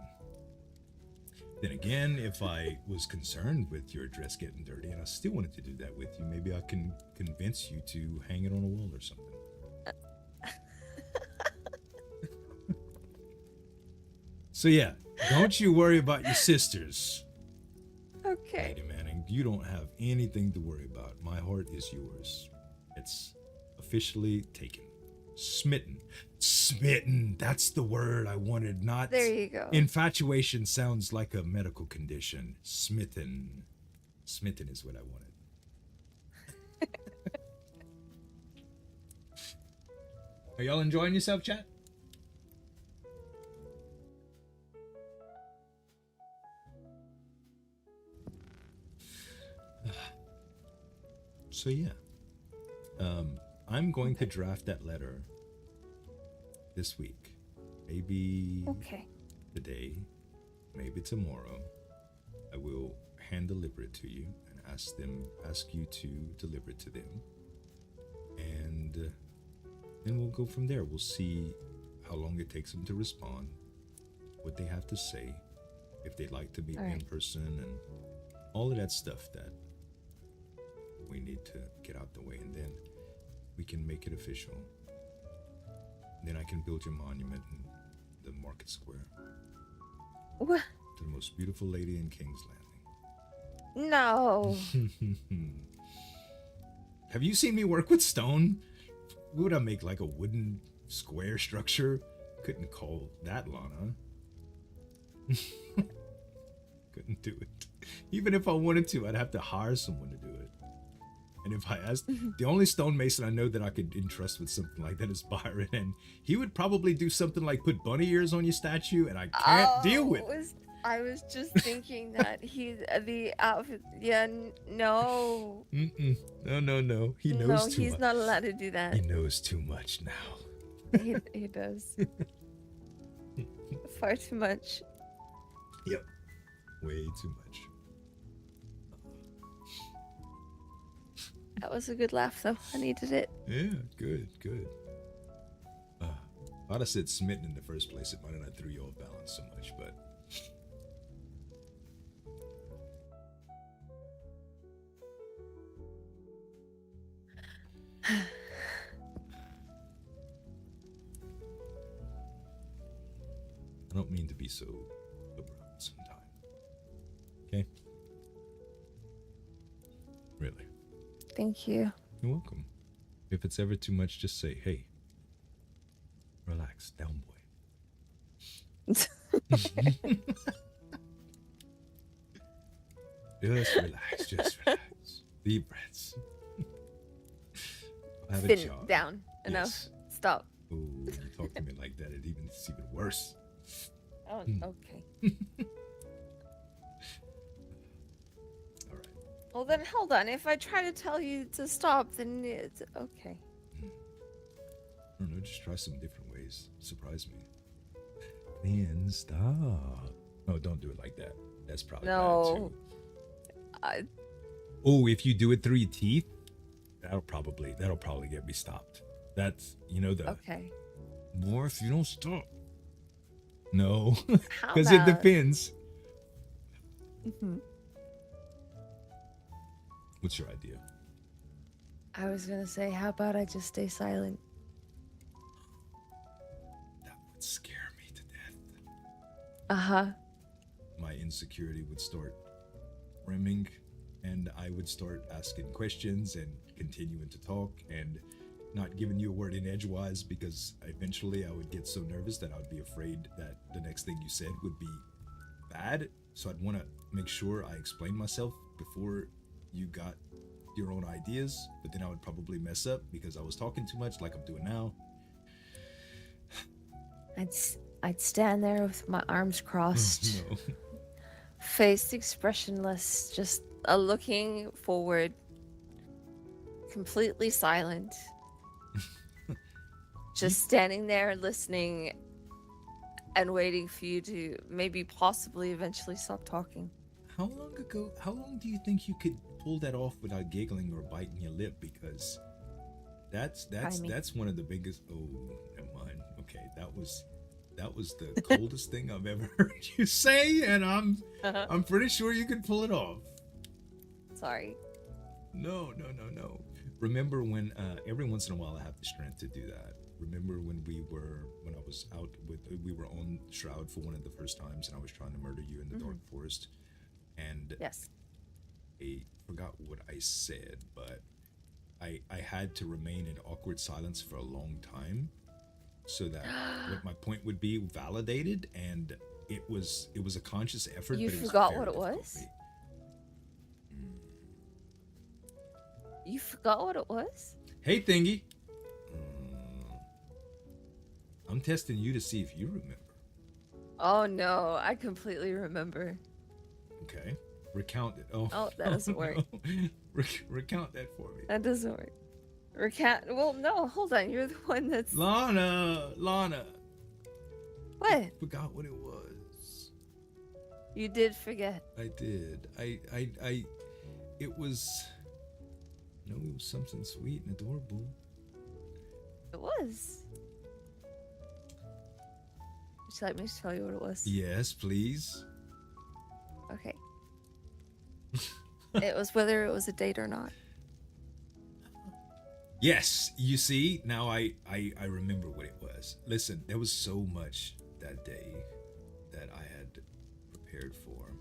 Then again, if I was concerned with your dress getting dirty and I still wanted to do that with you, maybe I can convince you to hang it on a wall or something. So yeah, don't you worry about your sisters. Okay. Lady Manning, you don't have anything to worry about. My heart is yours. It's officially taken. Smitten. That's the word I wanted, not... There you go. Infatuation sounds like a medical condition. Smitten is what I wanted. Are y'all enjoying yourself, chat? So yeah, I'm going to draft that letter this week. Maybe today, maybe tomorrow. I will hand deliver it to you and ask you to deliver it to them, and then we'll go from there. We'll see how long it takes them to respond, what they have to say, if they'd like to meet me in person, and all of that stuff that we need to get out the way. And then we can make it official. Then I can build your monument in the market square What? to the most beautiful lady in King's No. Landing. Have you seen me work with stone? Would I make like a wooden square structure? Couldn't call that Lana. Couldn't do it. Even if I wanted to, I'd have to hire someone to do it. And if I asked, the only stonemason I know that I could entrust with something like that is Byron, and he would probably do something like put bunny ears on your statue, and I can't deal with it. I was just thinking that he's the outfit. Yeah, no. No. He knows too much. No, he's not allowed to do that. He knows too much now. He does. Far too much. Yep. Way too much. That was a good laugh, though. I needed it. Yeah, good. If I'd have said smitten in the first place, it might not have threw you off balance so much, but... I don't mean to be so abrupt sometimes. Okay? Really. Thank you. You're welcome. If it's ever too much, just say, hey, relax, down boy. Just relax. Deep breaths. I have a Sit job. down. Enough. Yes. Stop. Ooh, you talk to me like that, it's even worse. Oh, okay. All right. Well, then hold on. If I try to tell you to stop, then it's okay. I don't know, just try some different ways. Surprise me. Then stop. No, don't do it like that. That's probably No. bad too. Oh, if you do it through your teeth, that'll probably get me stopped. That's Okay. more if you don't stop. No, How because it about- depends. Mhm. What's your idea? I was gonna say, how about I just stay silent? That would scare me to death. Uh-huh. My insecurity would start rimming, and I would start asking questions and continuing to talk and not giving you a word in edgewise, because eventually I would get so nervous that I would be afraid that the next thing you said would be bad. So I'd want to make sure I explain myself before you got your own ideas, but then I would probably mess up because I was talking too much like I'm doing now. I'd stand there with my arms crossed, No. face expressionless, just looking forward, completely silent. Just standing there listening and waiting for you to maybe possibly eventually stop talking. How long do you think you could pull that off without giggling or biting your lip? Because that's one of the biggest. Oh, never mind. Okay, that was the coldest thing I've ever heard you say, and I'm pretty sure you could pull it off. Sorry. No. Remember when every once in a while I have the strength to do that. Remember when I was out we were on Shroud for one of the first times, and I was trying to murder you in the dark forest, and Yes. I forgot what I said, but I had to remain in awkward silence for a long time so that what my point would be validated, and it was a conscious effort. You but forgot it was what it very was? difficult You forgot what it was? for me. Hey, Thingy. I'm testing you to see if you remember. Oh no, I completely remember. Okay. Recount it. Oh, that doesn't work. No. Recount that for me. That doesn't work. Well, no, hold on. You're the one that's... Lana. What? Forgot what it was. You did forget. I did. It was something sweet and adorable. It was. Would you like me to tell you what it was? Yes, please. Okay. It was whether it was a date or not. Yes, you see, now I remember what it was. Listen, there was so much that day that I had prepared for.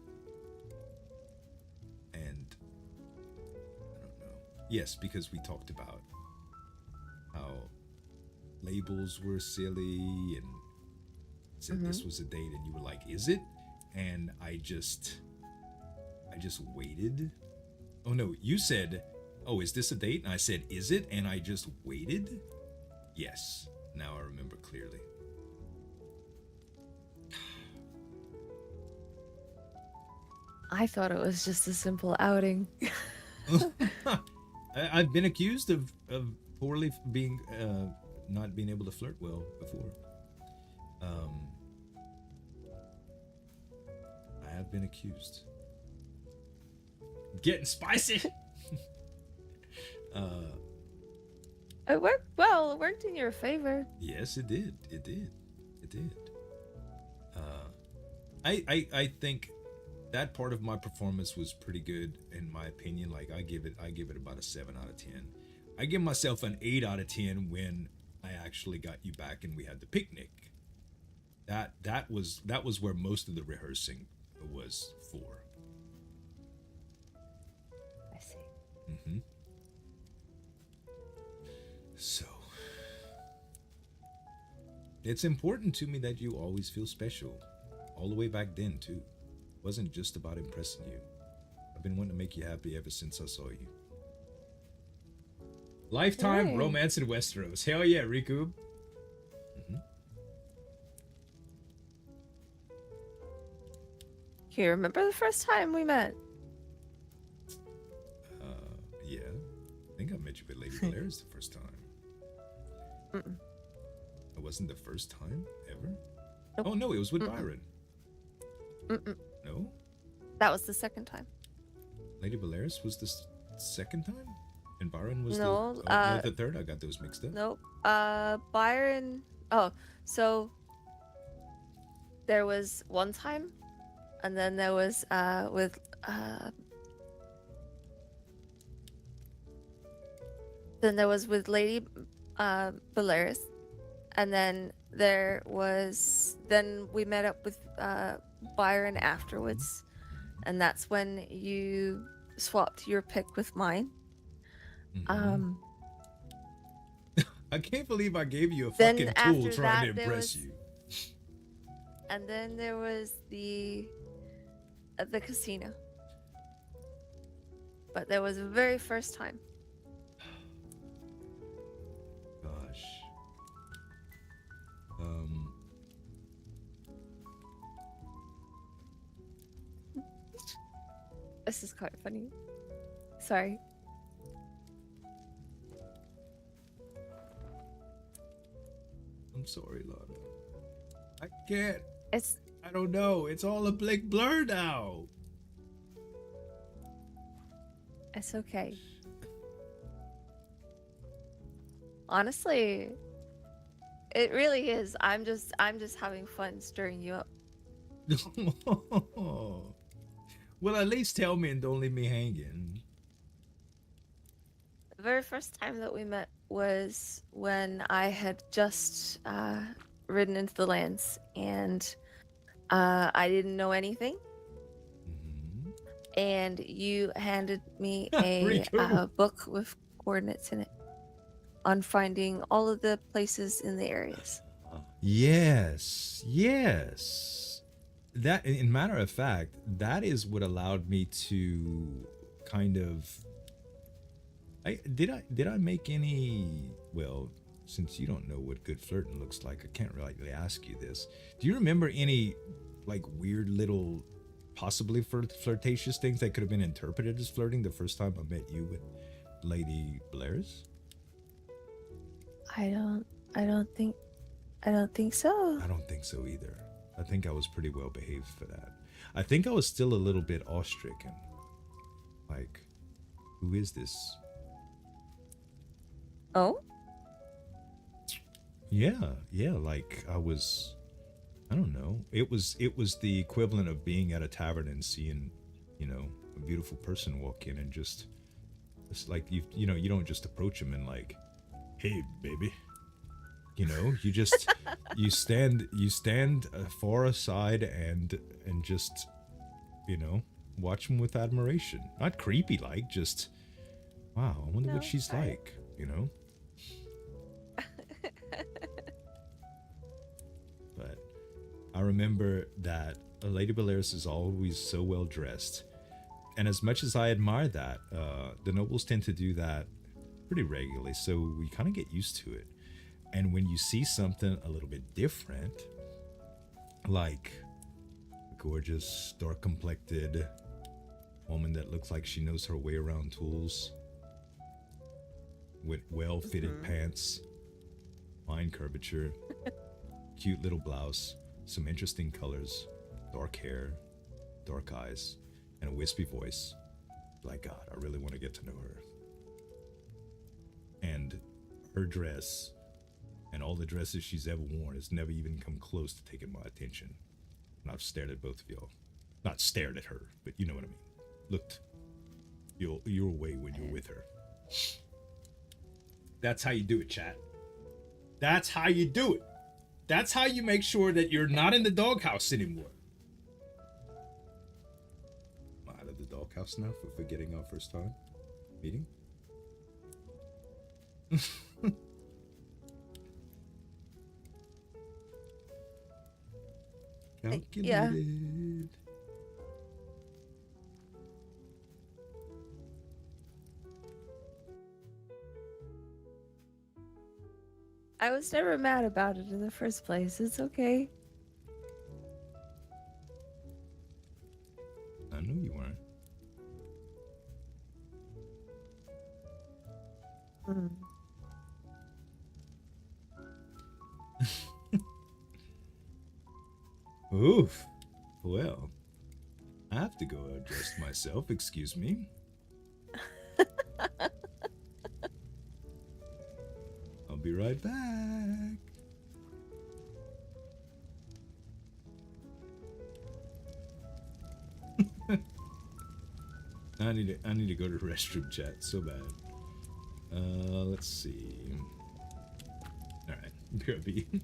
And I don't know. Yes, because we talked about how labels were silly and said Mm-hmm. this was a date and you were like, "Is it?" And I just waited. Oh no, you said, "Oh, is this a date?" And I said, "Is it?" And I just waited. Yes. Now I remember clearly. I thought it was just a simple outing. I've been accused of poorly being not being able to flirt well before. Um, I have been accused. Getting spicy. uh, It worked well. It worked in your favor. yes, it did. It did. It did. Uh, I think that part of my performance was pretty good in my opinion. Like I give it about a 7 out of 10. I give myself an 8 out of 10 when I actually got you back and we had the picnic. That was where most of the rehearsing was for. I see. Mm-hmm. So it's important to me that you always feel special, all the way back then too. It wasn't just about impressing you. I've been wanting to make you happy ever since I saw you. Lifetime Hey. romance in Westeros. Hell yeah, Riku. Mm-hmm. You remember the first time we met? Yeah. I think I met you with Lady Valeris the first time. Mm-mm. It wasn't the first time ever. Nope. Oh no, it was with Mm-mm. Byron. Mm-mm. No, That was the second time. Lady Valeris was the second time, and Byron was No, the third. I got those mixed up. nope. Byron. Oh, so there was one time, and then there was with then there was with Lady Valeris, and then then we met up with Byron afterwards, and that's when you swapped your pick with mine. Mhm. I can't believe I gave you a Then fucking tool after trying to that there impress was you. and then there was the at the casino. But there was the very first time. Gosh. Um. This is quite funny. Sorry. I'm sorry, Lana. I can't. It's I don't know. It's all a big blur now. okay. Honestly, it really is. I'm just having fun stirring you up. Well, at least tell me and don't leave me hanging. The very first time that we met was when I had just ridden into the lands, and I didn't know anything, Mm-hmm. and you handed me Riku. a book with coordinates in it on finding all of the places in the areas. Yes, yes. That, in matter of fact, that is what allowed me to kind of. I make any? Well, since you don't know what good flirting looks like, I can't really ask you this. Do you remember any like weird little, possibly flirtatious things that could have been interpreted as flirting the first time I met you with Lady Blair's? I don't think so. I don't think so either. I think I was pretty well behaved for that. I think I was still a little bit awestricken. Like, who is this? Oh? Yeah, like I don't know. It was the equivalent of being at a tavern and seeing, a beautiful person walk in and just it's like you don't just approach them and like hey, baby. You know, you stand far aside and just, you know, watch him with admiration. Not creepy like, just, wow, I wonder what she's like, you know? But I remember that Lady Valeris is always so well dressed. And as much as I admire that, the nobles tend to do that pretty regularly, so we kind of get used to it. And when you see something a little bit different, like a gorgeous, dark-complected woman that looks like she knows her way around tools, with well-fitted pants, fine curvature, cute little blouse, some interesting colors, dark hair, dark eyes, and a wispy voice. Like, God, I really want to get to know her. And her dress and all the dresses she's ever worn has never even come close to taking my attention. And I've stared at both of y'all. Not stared at her, but you know what I mean. Looked your way when you're with her. That's how you do it, chat. That's how you do it. That's how you make sure that you're not in the doghouse anymore. Am I out of the doghouse now for forgetting our first time meeting? Calculated. Yeah. I was never mad about it in the first place. It's okay. I knew you weren't. Oof. Well, I have to go adjust myself. Excuse me. I'll be right back. I need to go to the restroom, chat. So bad. Let's see. All right, BRB.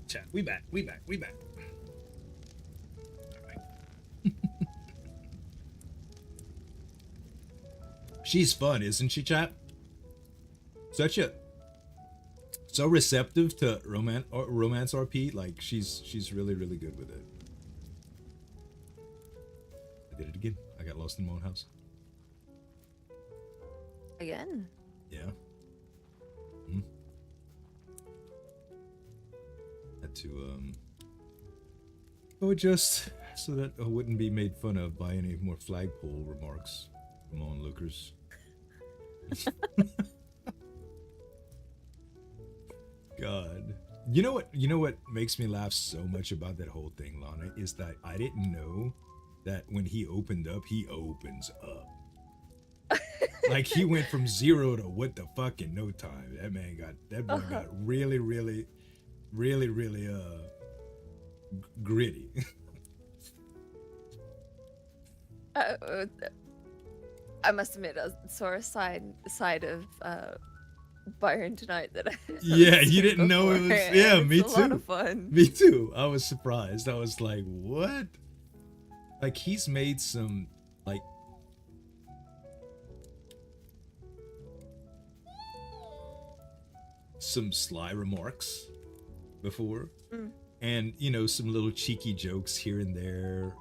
Chat, we back. All right. She's fun, isn't she, chat? So receptive to romance RP. Like she's really good with it. I did it again. I got lost in my own house. Again? Yeah. Hmm. Had to adjust so that I wouldn't be made fun of by any more flagpole remarks from onlookers. God. You know what makes me laugh so much about that whole thing, Lana, is that I didn't know that when he opened up, he opens up. Like he went from 0 to what the fuck in no time. That boy got really gritty. I must admit, I saw a side of Byron tonight that I yeah, you didn't know it was. Yeah, me too. A lot of fun. Me too. I was surprised. I was like, what? Like he's made some like some sly remarks before, Mm. and some little cheeky jokes here and there.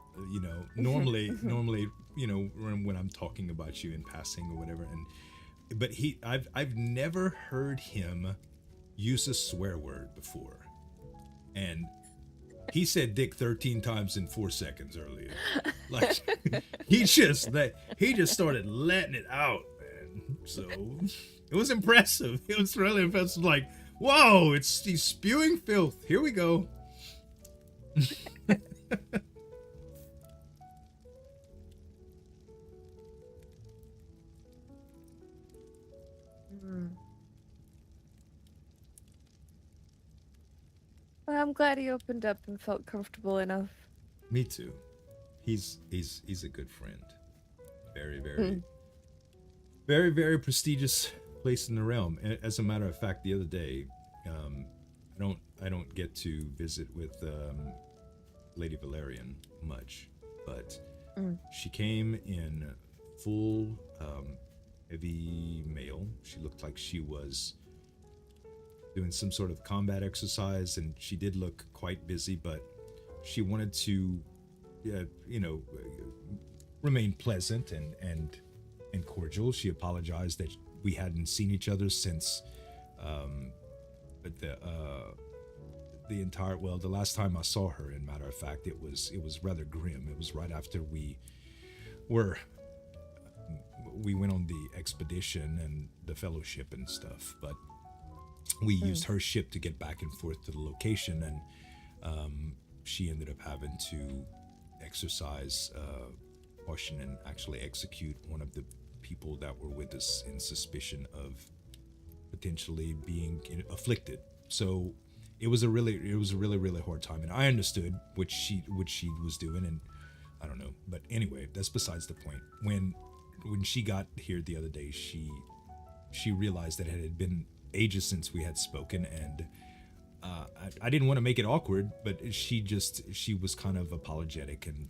Normally, when I'm talking about you in passing or whatever, but I've never heard him use a swear word before, and he said dick 13 times in 4 seconds earlier. Like he just started letting it out, man. So it was impressive. It was really impressive. Like, whoa, he's spewing filth. Here we go. Mm. Well, I'm glad he opened up and felt comfortable enough. Me too. He's a good friend. Very, very, very, very prestigious place in the realm. As a matter of fact, the other day, I don't get to visit with Lady Valerian much, but she came in full heavy mail. She looked like she was doing some sort of combat exercise, and she did look quite busy, but she wanted to remain pleasant and cordial. She apologized that we hadn't seen each other since but the last time I saw her, in matter of fact, it was rather grim. It was right after we went on the expedition and the fellowship and stuff, but we used her ship to get back and forth to the location, and she ended up having to exercise caution and actually execute one of the people that were with us in suspicion of potentially being afflicted. So it was a really really hard time, and I understood what she was doing, and I don't know, but anyway, that's besides the point. When she got here the other day, she realized that it had been ages since we had spoken, and I didn't want to make it awkward, but she was kind of apologetic and,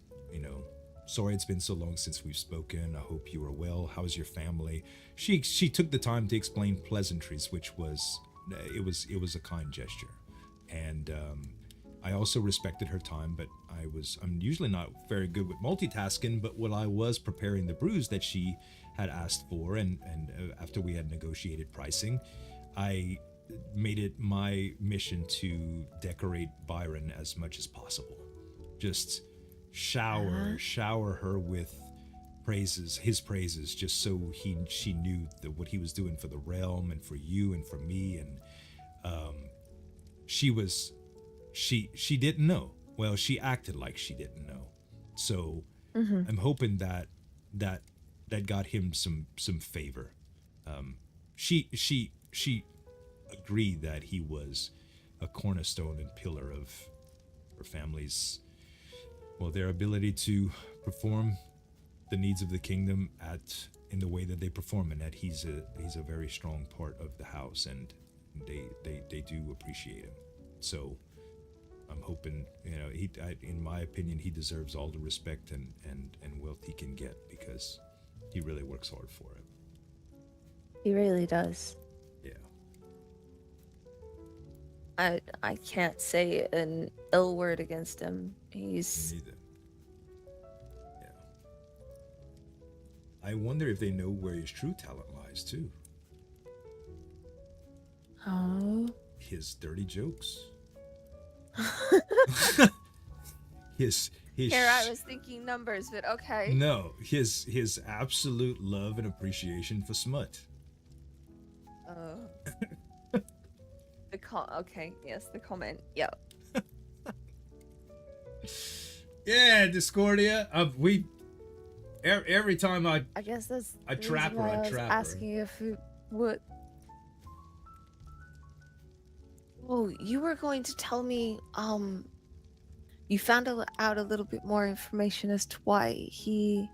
sorry it's been so long since we've spoken. I hope you are well. How's your family? She took the time to explain pleasantries, which was a kind gesture, and I also respected her time. But I'm usually not very good with multitasking, but while I was preparing the brews that she had asked for, and after we had negotiated pricing, I made it my mission to decorate Byron as much as possible. Just shower her with his praises, just so she knew that what he was doing for the realm and for you and for me. And she didn't know. Well, she acted like she didn't know. So I'm hoping that got him some favor. She agreed that he was a cornerstone and pillar of her family's, their ability to perform the needs of the kingdom in the way that they perform, and that he's a very strong part of the house, and they do appreciate him. So I'm hoping, in my opinion, he deserves all the respect and wealth he can get, because he really works hard for it. He really does. Yeah. I can't say an ill word against him. He's... Me neither. Yeah. I wonder if they know where his true talent lies too. Oh. His dirty jokes. his Here, I was thinking numbers, but okay. No, his absolute love and appreciation for smut. Oh. Okay, yes, the comment. Yep. Yeah, Discordia. Every time I guess that's I the trap reason her. why I was trap her. asking if it would. Oh, you were going to tell me you found out a little bit more information as to why he...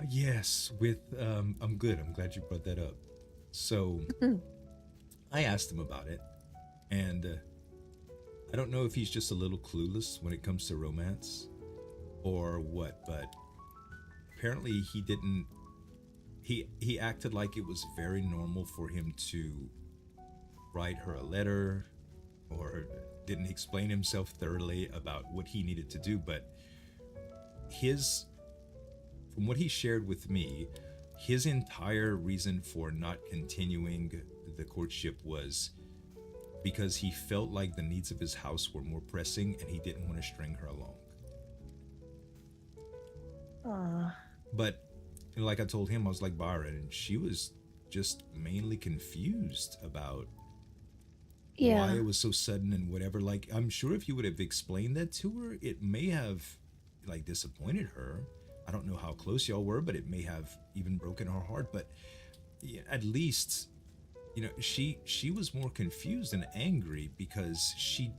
Yes, with I'm good. I'm glad you brought that up. So I asked him about it, and I don't know if he's just a little clueless when it comes to romance or what, but apparently he didn't. He acted like it was very normal for him to write her a letter, or didn't explain himself thoroughly about what he needed to do. But his, from what he shared with me, his entire reason for not continuing the courtship was because he felt like the needs of his house were more pressing and he didn't want to string her along. But like I told him, I was like, Byron, she was just mainly confused about why it was so sudden and whatever. Like, I'm sure if you would have explained that to her, it may have like disappointed her. I don't know how close y'all were, but it may have even broken her heart. But yeah, at least, you know, she was more confused and angry because she,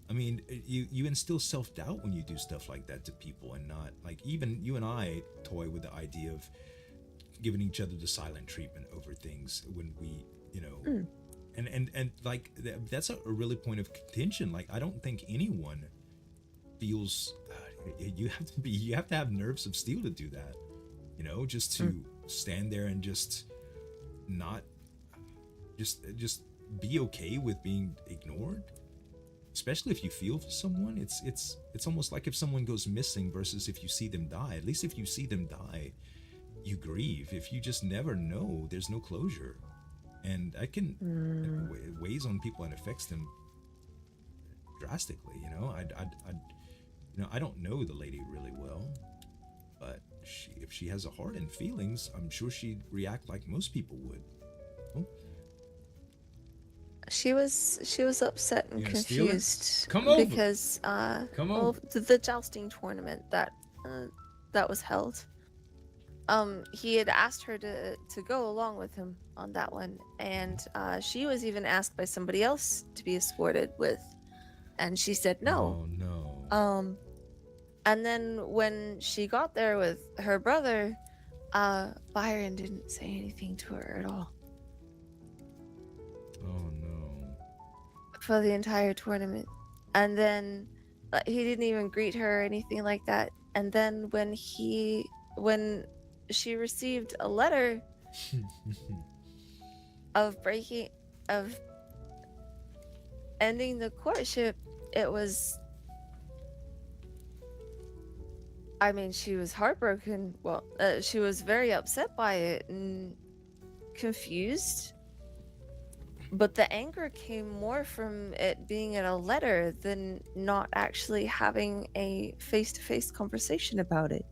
I mean, you instill self-doubt when you do stuff like that to people, and not like, even you and I toy with the idea of giving each other the silent treatment over things when we, you know, and like that's a really point of contention. Like, I don't think anyone feels you have to have nerves of steel to do that, you know, just to stand there and just not just be okay with being ignored, especially if you feel for someone. It's almost like if someone goes missing versus if you see them die. At least if you see them die, you grieve. If you just never know, there's no closure, and that can it weighs on people and affects them drastically. You know, I don't know the lady really well, but if she has a heart and feelings, I'm sure she'd react like most people would. Oh. She was upset and confused because the jousting tournament that was held. He had asked her to go along with him on that one, and she was even asked by somebody else to be escorted with, and she said no. Oh no. And then when she got there with her brother, Byron didn't say anything to her at all. Oh no. For the entire tournament. And then he didn't even greet her or anything like that. And then when she received a letter of ending the courtship, it was, I mean, she was heartbroken. Well, she was very upset by it and confused. But the anger came more from it being in a letter than not actually having a face-to-face conversation about it.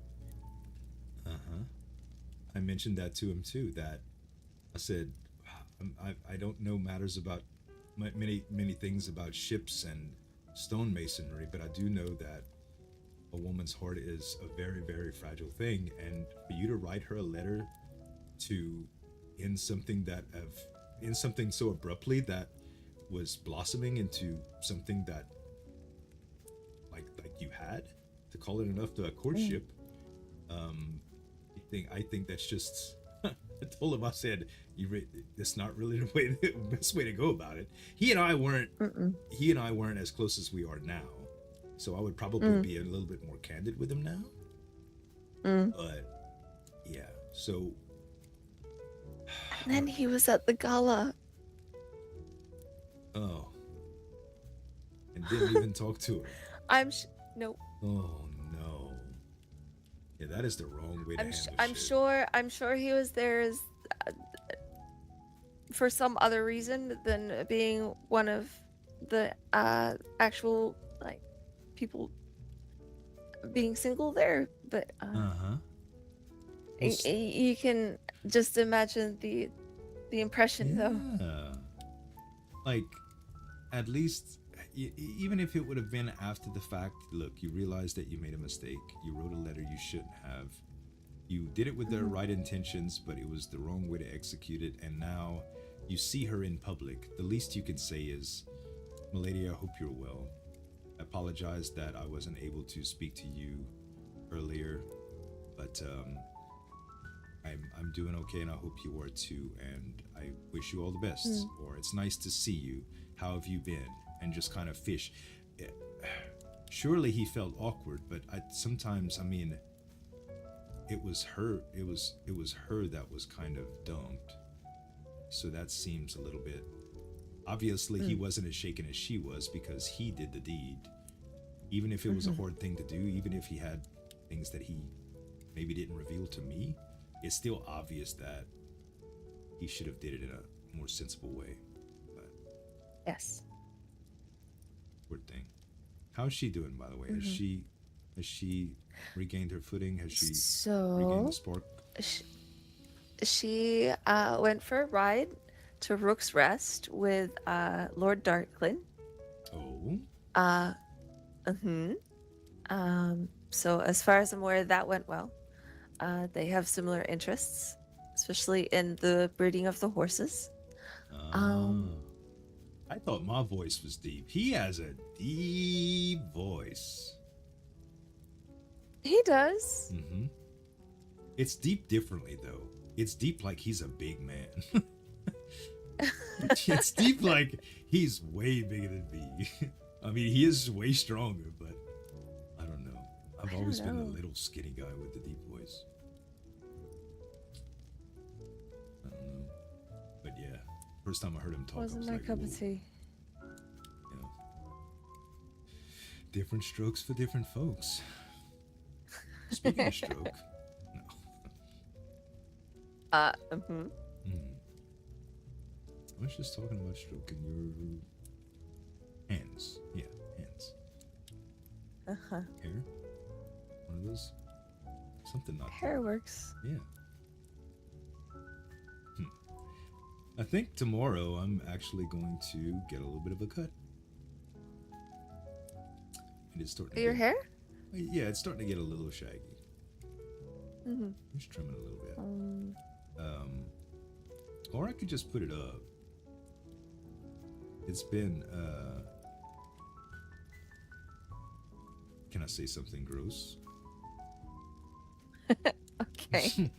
Uh-huh. I mentioned that to him too, that I said, I don't know matters about many things about ships and stonemasonry, but I do know that a woman's heart is a very, very fragile thing, and for you to write her a letter to end something so abruptly that was blossoming into something that like you had to call it enough to a courtship. I think that's just I told him, I said, that's not really the best way to go about it. He and I weren't as close as we are now, so I would probably be a little bit more candid with him now. But yeah, so and then he was at the gala. Oh. And didn't even talk to her. No. Oh no. Yeah, that is the wrong way to handle shit. I'm sure he was there as for some other reason than being one of the actual like people being single there, but you can just imagine the impression though. Like, at least even if it would have been after the fact, look, you realized that you made a mistake, you wrote a letter you shouldn't have, you did it with the right intentions, but it was the wrong way to execute it, and now you see her in public. The least you can say is, milady, I hope you're well. I apologize that I wasn't able to speak to you earlier, but I'm doing okay, and I hope you are too, and I wish you all the best. Or it's nice to see you. How have you been? And just kind of fish. Surely he felt awkward, but sometimes, I mean, it was her that was kind of dumped. So that seems a little bit Obviously, he wasn't as shaken as she was because he did the deed. Even if it was a hard thing to do, even if he had things that he maybe didn't reveal to me, it's still obvious that he should have did it in a more sensible way. But Yes. poor thing. How's she doing, by the way? Has she regained her footing? Has she regained the So spark? she went for a ride to Rook's Rest with Lord Darklin. Oh, Uh, so as far as I'm aware, that went well. They have similar interests, especially in the breeding of the horses. Um, I thought my voice was deep. He has a deep voice. he does. Mm-hmm. It's deep differently though. It's deep like he's a big man. It's deep like he's way bigger than me. I mean, he is way stronger, but I don't know. I've always been a little skinny guy with the deep voice. I don't know. But yeah, first time I heard him talk, Wasn't I was my like, cup whoa. of tea. Yeah. Different strokes for different folks. Speaking of stroke, no. Hmm. I was just talking about stroking your hands. Yeah, hands. Hair? One of those? Something not Hair works. Yeah. I think tomorrow I'm actually going to get a little bit of a cut. It is starting to Your get, hair? yeah, it's starting to get a little shaggy. Mm-hmm. Just trimming a little bit. Or I could just put it up. It's been, can I say something gross? Okay.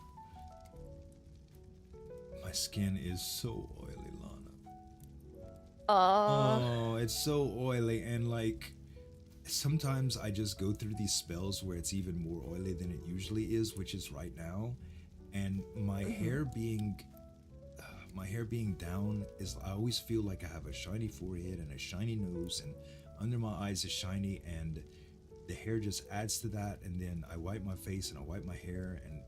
My skin is so oily, Lana. Oh. Oh, it's so oily, and like sometimes I just go through these spells where it's even more oily than it usually is, which is right now. And my hair being down is, I always feel like I have a shiny forehead and a shiny nose, and under my eyes is shiny, and the hair just adds to that. And then I wipe my face and I wipe my hair, and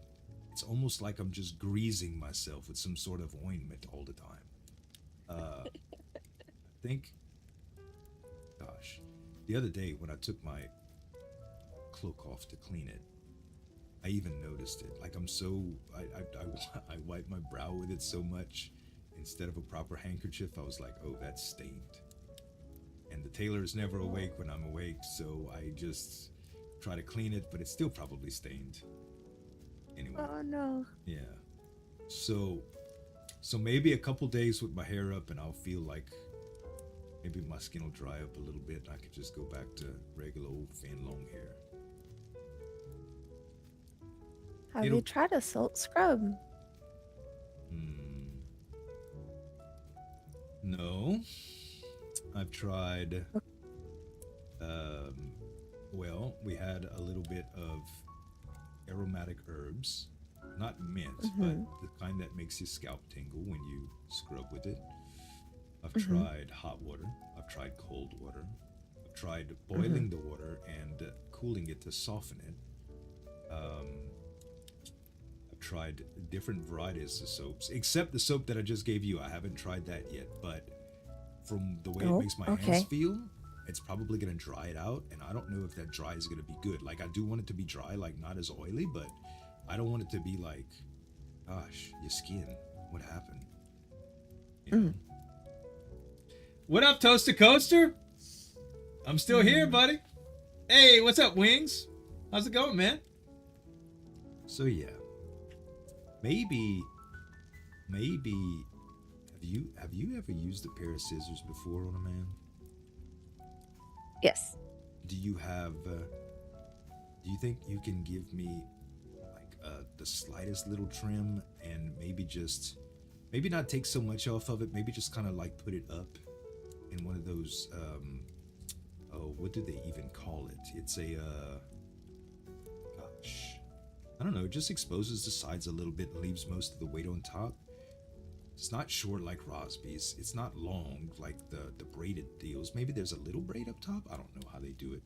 it's almost like I'm just greasing myself with some sort of ointment all the time. I think, gosh, the other day when I took my cloak off to clean it, I even noticed it. Like I wipe my brow with it so much instead of a proper handkerchief. I was like, oh, that's stained. And the tailor is never awake when I'm awake, so I just try to clean it, but it's still probably stained. Anyway. Oh no. Yeah. So maybe a couple days with my hair up, and I'll feel like maybe my skin will dry up a little bit, and I could just go back to regular old fan long hair. Have you tried a salt scrub? No. I've tried. Well, we had a little bit of aromatic herbs, not mint, but the kind that makes your scalp tingle when you scrub with it. I've tried hot water. I've tried cold water. I've tried boiling the water and cooling it to soften it. I've tried different varieties of soaps, except the soap that I just gave you. I haven't tried that yet, but from the way it makes my hands feel, it's probably going to dry it out, and I don't know if that dry is going to be good. Like, I do want it to be dry, like not as oily, but I don't want it to be like, gosh, your skin, what happened? You know? What up, Toaster Coaster? I'm still here, buddy. Hey, what's up, Wings? How's it going, man? So yeah, maybe have you ever used a pair of scissors before on a man? Yes. Do you think you can give me like the slightest little trim, and maybe not take so much off of it, maybe just kind of like put it up in one of those what do they even call it? It's a gosh, I don't know, it just exposes the sides a little bit and leaves most of the weight on top. It's not short like Rosby's. It's not long like the braided deals. Maybe there's a little braid up top. I don't know how they do it.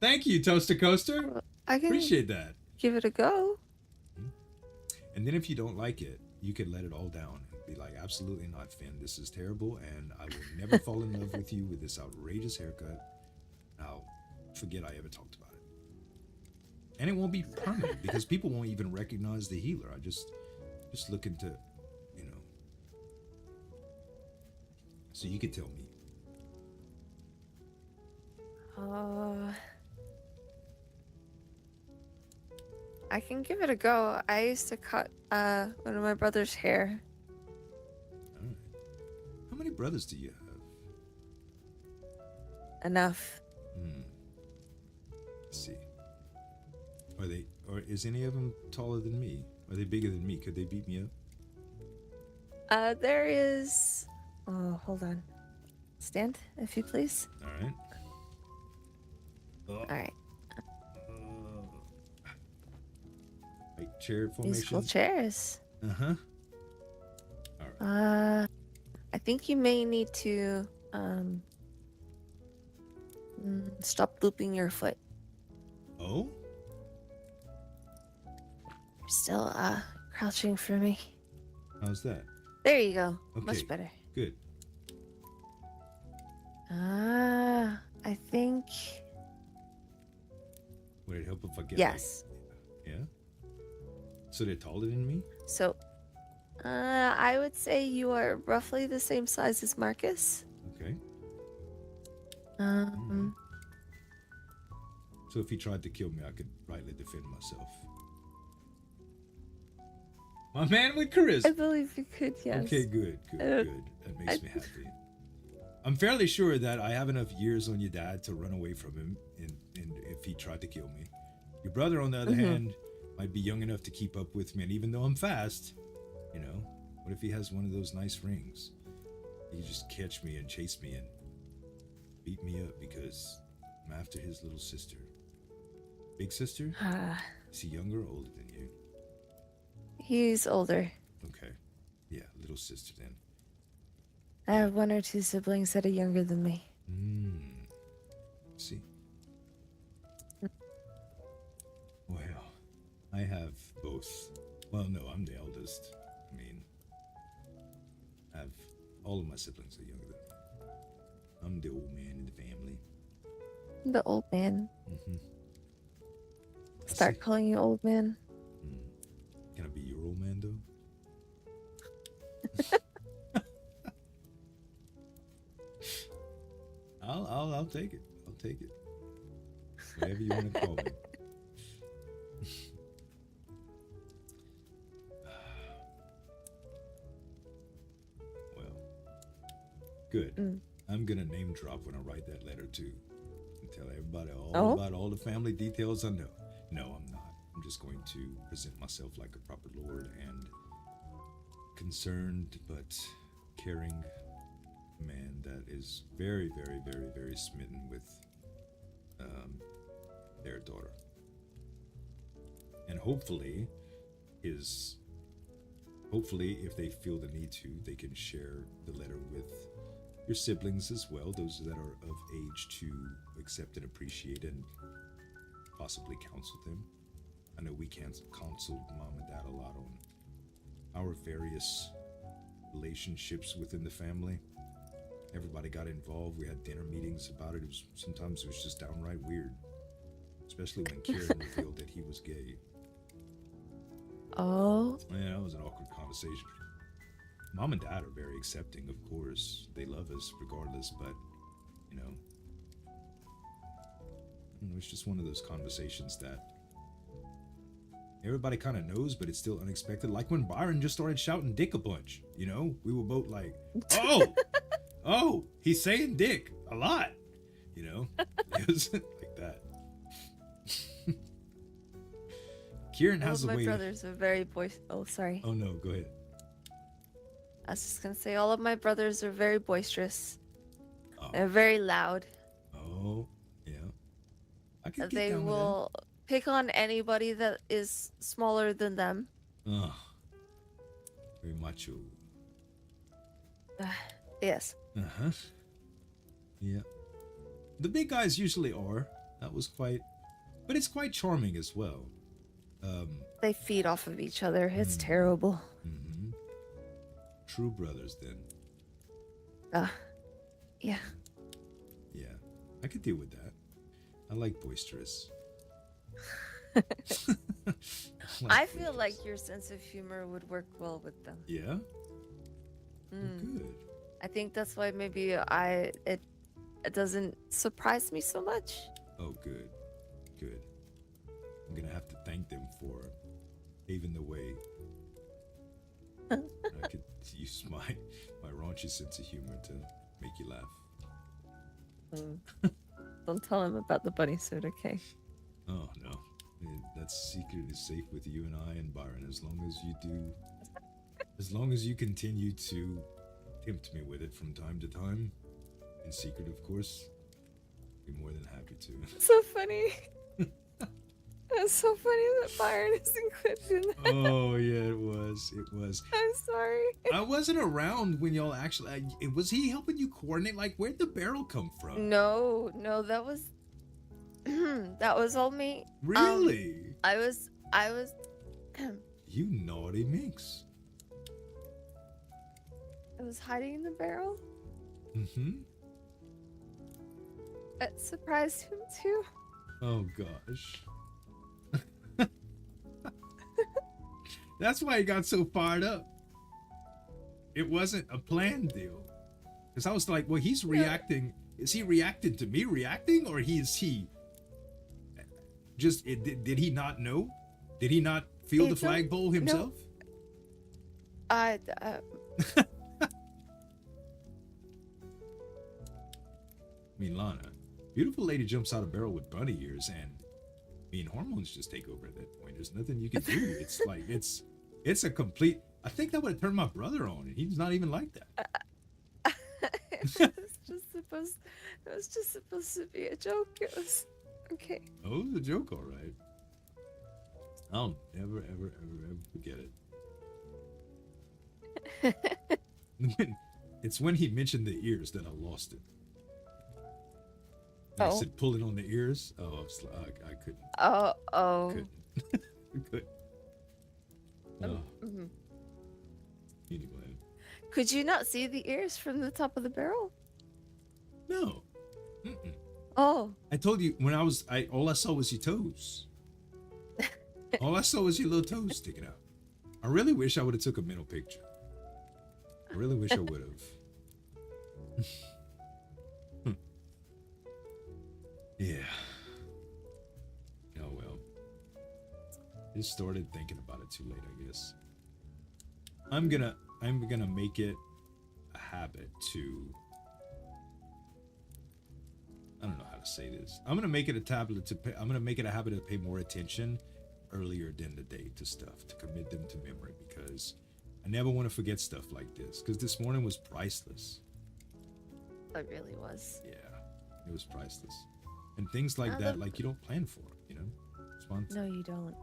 Thank you, Toaster Coaster. I can Appreciate that. give it a go. And then if you don't like it, you can let it all down and be like, absolutely not, Finn. This is terrible, and I will never fall in love with you with this outrageous haircut. I'll forget I ever talked about it. And it won't be permanent because people won't even recognize the healer. I just looking to, you know. So you could tell me. I can give it a go. I used to cut one of my brother's hair. All right. How many brothers do you have? Enough. Let's see. Or is any of them taller than me? Are they bigger than me? Could they beat me up? There is. Oh, hold on. Stand, if you please. All right. All right. Right, chair formation. Musical chairs. Uh-huh. All right. I think you may need to stop looping your foot. Oh? You're still crouching for me. How's that? There you go. Okay. Much better. Good. I think Would it help if I get yes. Yeah? So they're taller than me? So, I would say you are roughly the same size as Marcus. Okay. Um, So if he tried to kill me, I could rightly defend myself. My man with charisma. I believe you could, yes. Okay, good. That makes me happy. I'm fairly sure that I have enough years on your dad to run away from him and if he tried to kill me. Your brother, on the other hand, might be young enough to keep up with me, and even though I'm fast, you know, what if he has one of those nice rings? He could just catch me and chase me and beat me up because I'm after his little sister. Big sister? Is he younger or older than you? He's older. Okay. Yeah, little sister then. I have one or two siblings that are younger than me. See. Well, I have both. Well, no, I'm the eldest. I mean, all of my siblings are younger than me. I'm the old man in the family. The old man. Mm-hmm. Start calling you old man. Can I be your old man, though? I'll take it. I'll take it. Whatever you want to call me. Well, good. I'm gonna name drop when I write that letter too, and tell everybody all about all the family details I know. No, I'm not. I'm just going to present myself like a proper lord and concerned but caring man that is very, very, very, very smitten with their daughter. And hopefully, if they feel the need to, they can share the letter with your siblings as well, those that are of age to accept and appreciate and possibly counsel them. I know we can't counsel mom and dad a lot on our various relationships within the family. Everybody got involved. We had dinner meetings about it. Sometimes it was just downright weird, especially when Kieran revealed that he was gay. Oh. Yeah, that was an awkward conversation. Mom and dad are very accepting, of course. They love us regardless, but, you know, it's just one of those conversations that everybody kind of knows, but it's still unexpected. Like when Byron just started shouting dick a bunch, you know? We were both like, oh, he's saying dick a lot, you know? It was like that. Kieran has a way. My brothers are very Oh, sorry. Oh, no, go ahead. I was just going to say, all of my brothers are very boisterous. Oh. They're very loud. Oh, yeah. I can get They down with will pick on anybody that is smaller than them. that. Ugh. Very macho. Yes. Uh-huh. Yeah. The big guys usually are. That was quite... But it's quite charming as well. They feed off of each other. It's Mm. terrible. Mm-hmm. True brothers, then. Yeah. Yeah. I could deal with that. I like boisterous. I feel like your sense of humor would work well with them. Yeah? Good. I think that's why maybe it doesn't surprise me so much. Oh, good. Good. I'm gonna have to thank them for paving the way. I could use my raunchy sense of humor to make you laugh. Don't tell him about the bunny suit, okay? Oh, no. That secret is safe with you and I and Byron as long as you do... As long as you continue to tempt me with it from time to time. In secret, of course. I'd be more than happy to. So funny. It's so funny that Byron is included in that. Oh, yeah, it was. It was. I'm sorry. I wasn't around when y'all actually... was he helping you coordinate? Like, where'd the barrel come from? No, that was... that was all me. Really? I was... You naughty minx. I was hiding in the barrel. Mm-hmm. It surprised him too. Oh, gosh. That's why he got so fired up. It wasn't a planned deal. Because I was like, well, he's reacting. Is he reacting to me reacting? Or is he just, did he not know? Did he not feel the flagpole himself? No. I mean, Lana, beautiful lady jumps out of barrel with bunny ears, and I mean, hormones just take over at that point. There's nothing you can do. It's like, it's a complete... I think that would have turned my brother on, and he's not even like that. It was just supposed to be a joke. It was okay. Oh, it was a joke, all right. I'll never, ever, ever, ever forget it. It's when he mentioned the ears that I lost it. I said pulling on the ears. Oh, I couldn't. Oh. Couldn't. Couldn't. Oh. Anyway. Could you not see the ears from the top of the barrel? No. Mm-mm. Oh. I told you when all I saw was your toes. All I saw was your little toes sticking out. I really wish I would have took a mental picture. I really wish I would have. Yeah. Oh well. Just started thinking about it too late, I guess. I'm gonna make it a habit to... I don't know how to say this. I'm gonna make it I'm gonna make it a habit to pay more attention earlier than the day to stuff, to commit them to memory, because I never want to forget stuff like this. Because this morning was priceless. It really was. Yeah, it was priceless. And things like that, like you don't plan for, you know? Spontaneous. No, you don't.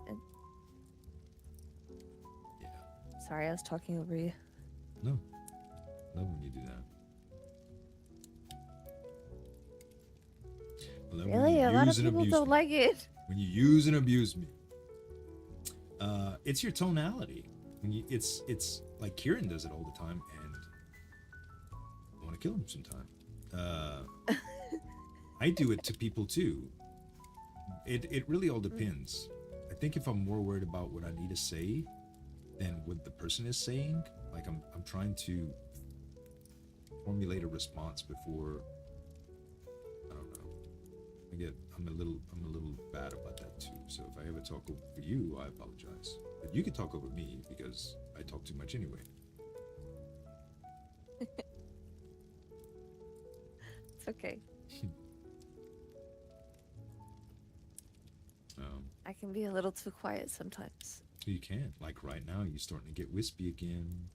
Yeah. Sorry, I was talking over you. No. Love when you do that. Really? A lot of people don't like it. When you use and abuse me. It's your tonality. When you, it's like Kieran does it all the time, and I want to kill him sometime. I do it to people too. It really all depends. I think if I'm more worried about what I need to say than what the person is saying, like I'm trying to formulate a response before, I don't know. I'm a little bad about that too. So if I ever talk over you, I apologize. But you can talk over me because I talk too much anyway. It's okay. I can be a little too quiet sometimes. You can. Like right now, you're starting to get wispy again.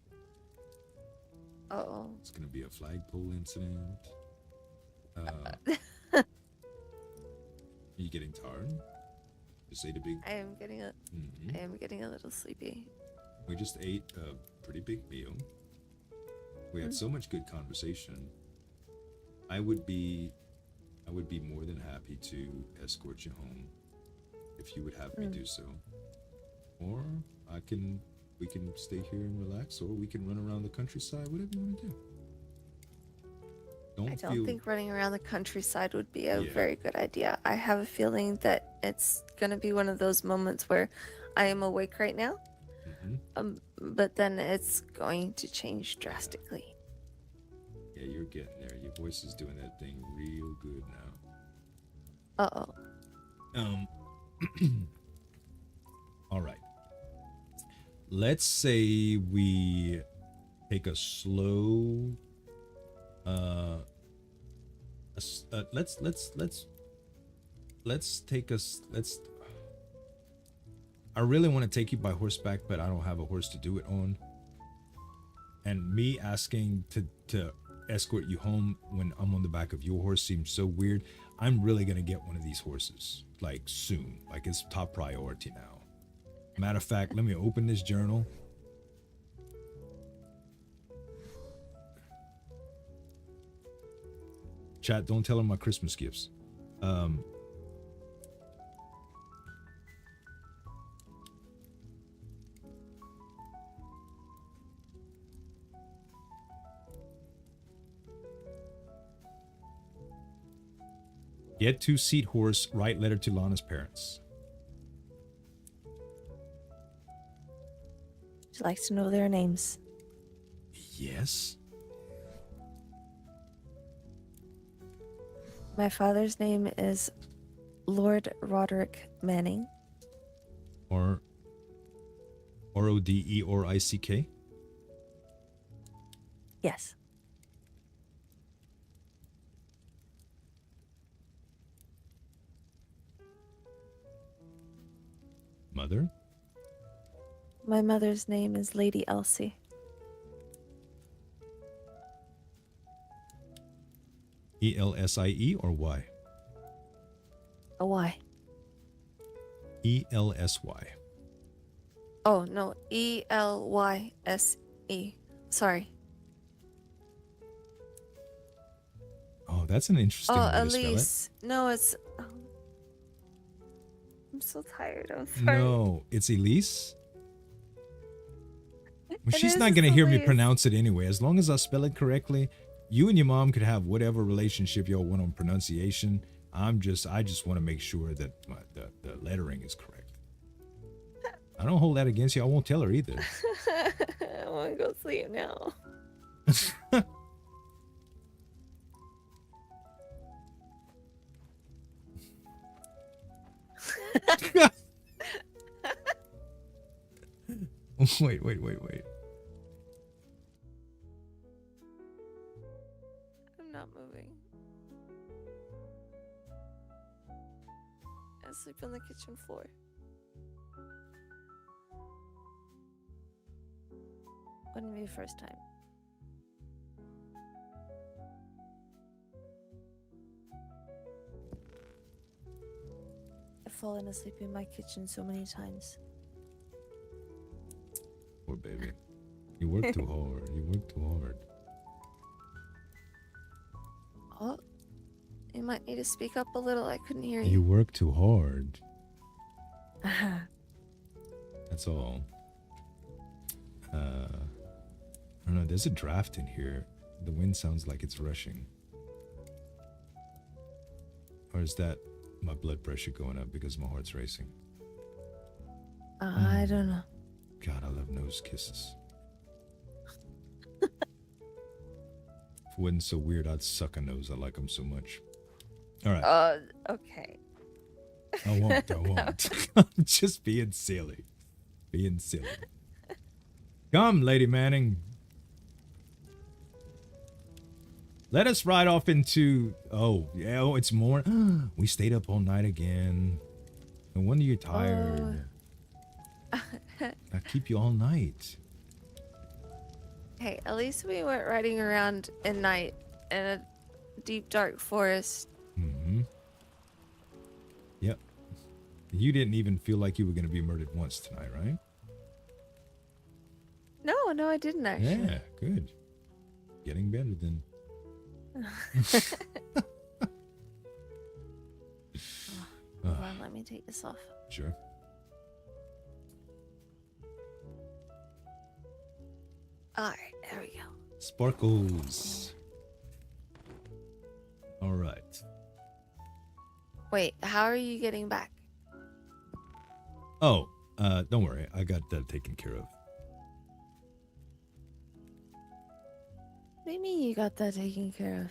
Uh-oh. It's going to be a flagpole incident. Are you getting tired? Just ate a big... I am getting a little sleepy. We just ate a pretty big meal. We had so much good conversation. I would be more than happy to escort you home if you would have me do so. Or we can stay here and relax, or we can run around the countryside, whatever you want to do. I don't think running around the countryside would be a very good idea. I have a feeling that it's going to be one of those moments where I am awake right now, but then it's going to change drastically. Yeah, you're getting there. Your voice is doing that thing real good now. All right. Let's say we take a slow I really want to take you by horseback, but I don't have a horse to do it on. And me asking to escort you home when I'm on the back of your horse seems so weird. I'm really gonna get one of these horses, like soon. Like it's top priority now. Matter of fact, let me open this journal. Chat, don't tell her my Christmas gifts. Get 2-seat horse, write letter to Lana's parents. Would you like to know their names? Yes. My father's name is Lord Roderick Manning. Or Roderick or Ick? Yes. Mother? My mother's name is Lady Elsie. Elsie or Y? A Y. Elsy. Oh, no. Elyse. Sorry. Oh, that's an interesting way to spell it. Elise. No, it's... Oh. I'm so tired. I'm sorry. No, it's Elise? Well, It she's is not going to hear me Elise. pronounce it anyway. As long as I spell it correctly, you and your mom could have whatever relationship y'all want on pronunciation. I just want to make sure that the lettering is correct. I don't hold that against you. I won't tell her either. I want to go sleep now. Wait. I'm not moving. I sleep on the kitchen floor. Wouldn't be the first time. I've fallen asleep in my kitchen so many times. Poor baby. You work too hard. You work too hard. Oh, you might need to speak up a little. I couldn't hear You you. work too hard. That's all. I don't know. There's a draft in here. The wind sounds like it's rushing. Or is that my blood pressure going up because my heart's racing? I don't know. God, I love nose kisses. If it wasn't so weird, I'd suck a nose. I like them so much. All right. Okay. I won't. I'm just being silly. Come, Lady Manning. Let us ride off into... Oh, it's morning. We stayed up all night again. No wonder you're tired. I keep you all night. Hey, at least we weren't riding around at night in a deep, dark forest. Mm-hmm. Yep. You didn't even feel like you were going to be murdered once tonight, right? No, I didn't actually. Yeah, good. Getting better then. Hold on, let me take this off. Sure. Alright, there we go. Sparkles. All right. Wait, how are you getting back? Oh, don't worry. I got that taken care of. What do you mean you got that taken care of?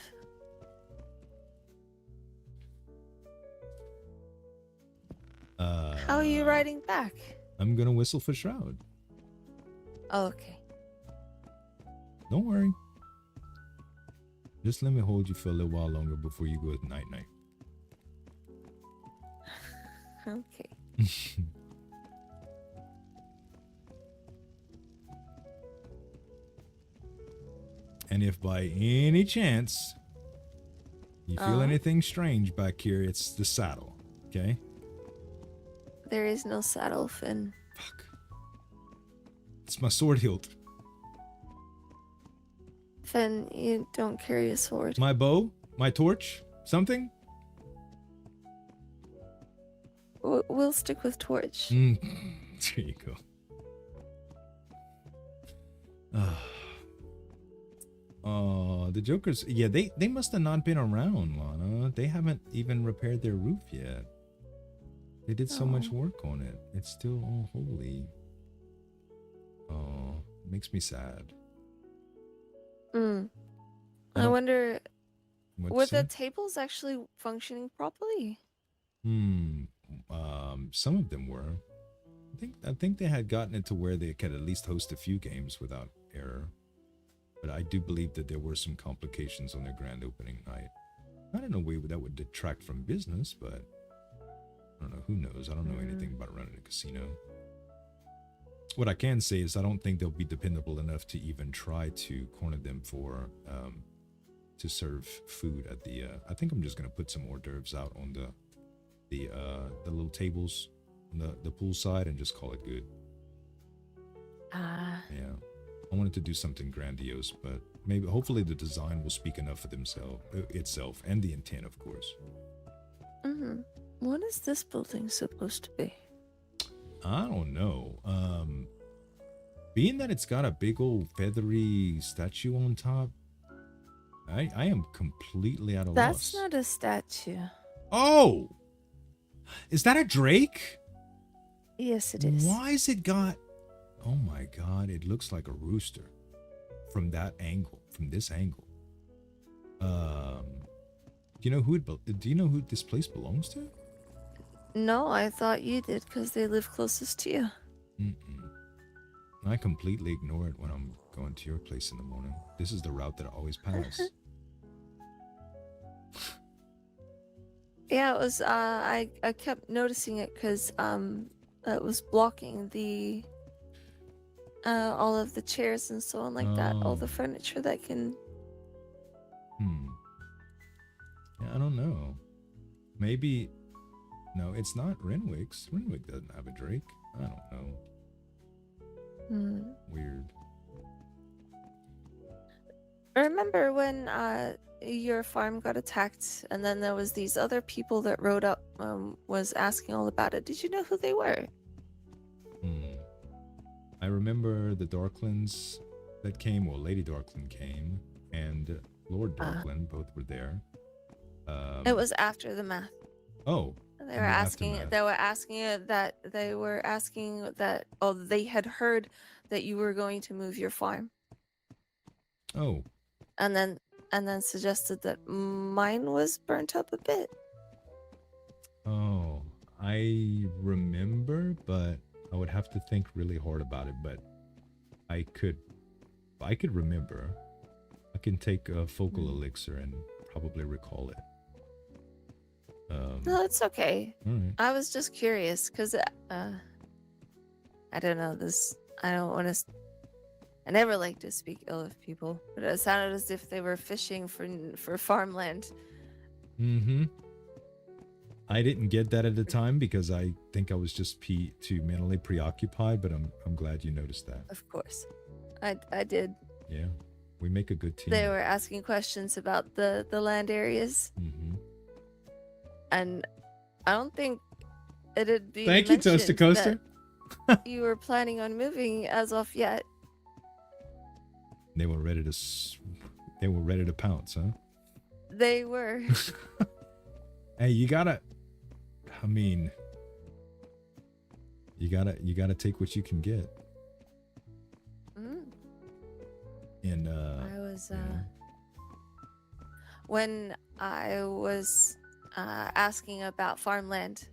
How are you riding back? I'm gonna whistle for Shroud. Oh, okay. Don't worry. Just let me hold you for a little while longer before you go night night. Okay. And if by any chance you feel anything strange back here, it's the saddle, okay? There is no saddle, Finn. Fuck. It's my sword hilt. Finn, you don't carry a sword. My bow? My torch? Something? We'll stick with torch. There you go. Oh, the Jokers. Yeah, they must have not been around, Lana. They haven't even repaired their roof yet. They did so much work on it. It's still all holy. Oh, makes me sad. I wonder, were the say? tables actually functioning properly? Some of them were. I think they had gotten it to where they could at least host a few games without error. But I do believe that there were some complications on their grand opening night. Not in a way that would detract from business, but I don't know. Who knows? I don't know anything about running a casino. What I can say is I don't think they'll be dependable enough to even try to corner them for to serve food at the. I think I'm just gonna put some hors d'oeuvres out on the little tables on the pool side and just call it good. Yeah. I wanted to do something grandiose, but maybe, hopefully, the design will speak enough for itself, and the intent, of course. What is this building supposed to be? I don't know. Being that it's got a big old feathery statue on top, I am completely at a loss. That's not a statue. Oh, is that a drake? Yes, it is. Why is it got? Oh my god, it looks like a rooster from that angle, from this angle. Do you know who this place belongs to? No, I thought you did because they live closest to you. I completely ignore it when I'm going to your place in the morning. This is the route that I always pass. Yeah, it was. I kept noticing it because it was blocking the all of the chairs and so on like that. All the furniture that can. Yeah, I don't know. Maybe. No, it's not Renwick's. Renwick doesn't have a drake. I don't know. Weird. Remember when your farm got attacked and then there was these other people that rode up was asking all about it? Did you know who they were? I remember the Darklands that came, well, Lady Darkland came, and Lord Darkland both were there. It was after the math. Oh. They were asking that they had heard that you were going to move your farm. Oh. And then suggested that mine was burnt up a bit. Oh, I remember, but I would have to think really hard about it, but I could remember. I can take a focal elixir and probably recall it. No, it's okay. Right. I was just curious because I don't know this. I don't want to. I never like to speak ill of people, but it sounded as if they were fishing for farmland. I didn't get that at the time because I think I was just too mentally preoccupied, but I'm glad you noticed that. Of course. I did. Yeah, we make a good team. They were asking questions about the land areas, Mm-hmm. and I don't think it had been Thank you, Toaster mentioned Coaster. that you were planning on moving as of yet. They were ready to. They were ready to pounce, huh? They were. Hey, you gotta. I mean, you gotta take what you can get. Mm. And I was you know, when I was asking about farmland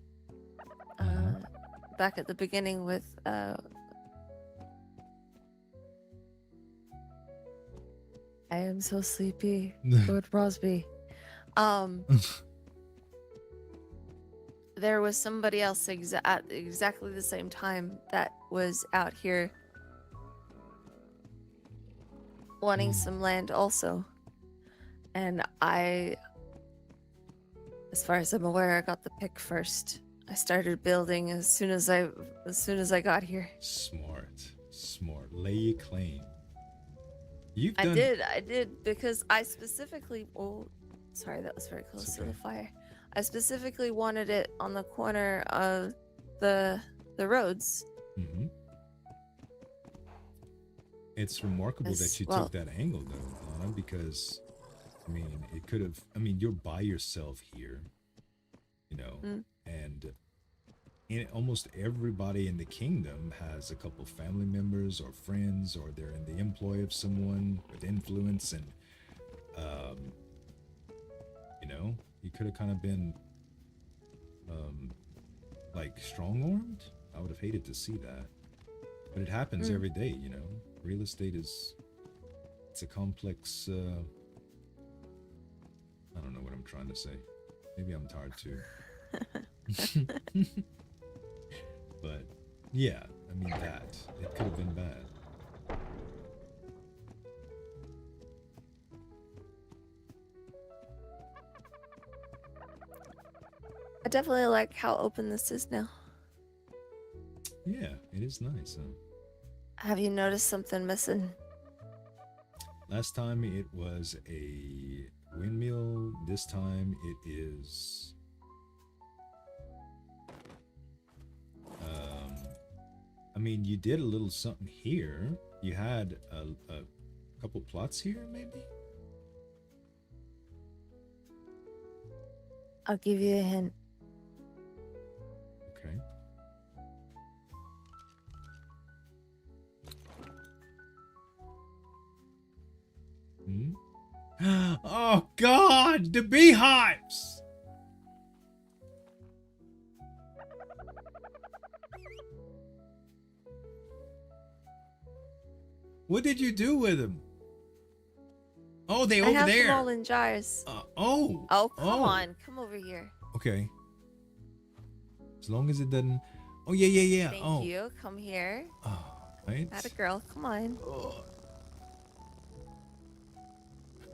back at the beginning with I am so sleepy, Lord Brosby. There was somebody else at exactly the same time that was out here wanting some land also. And I, as far as I'm aware, I got the pick first. I started building as soon as I got here. smart. Lay your claim. You've done. I did because I specifically. Oh, sorry, that was very close to the fire. I specifically wanted it on the corner of the roads. Mm-hmm. It's remarkable that you took that angle, though, Lana, because I mean, it could have. I mean, you're by yourself here, you know, and almost everybody in the kingdom has a couple family members or friends, or they're in the employ of someone with influence, and you know, you could have kind of been like strong-armed. I would have hated to see that, but it happens every day, you know. Real estate it's a complex I don't know what I'm trying to say. Maybe I'm tired too. But yeah, I mean, that it could have been bad. I definitely like how open this is now. Yeah, it is nice, huh? Have you noticed something missing? Last time it was a windmill. This time it is I mean, you did a little something here. You had a couple plots here, maybe? I'll give you a hint. Okay. Oh God, the beehives! What did you do with them? Oh, they over I have there. them all in jars. Oh, come on, come over here. Okay. As long as it doesn't. Oh yeah. Thank you. Come here. Oh, right. Atta girl, come on. Oh,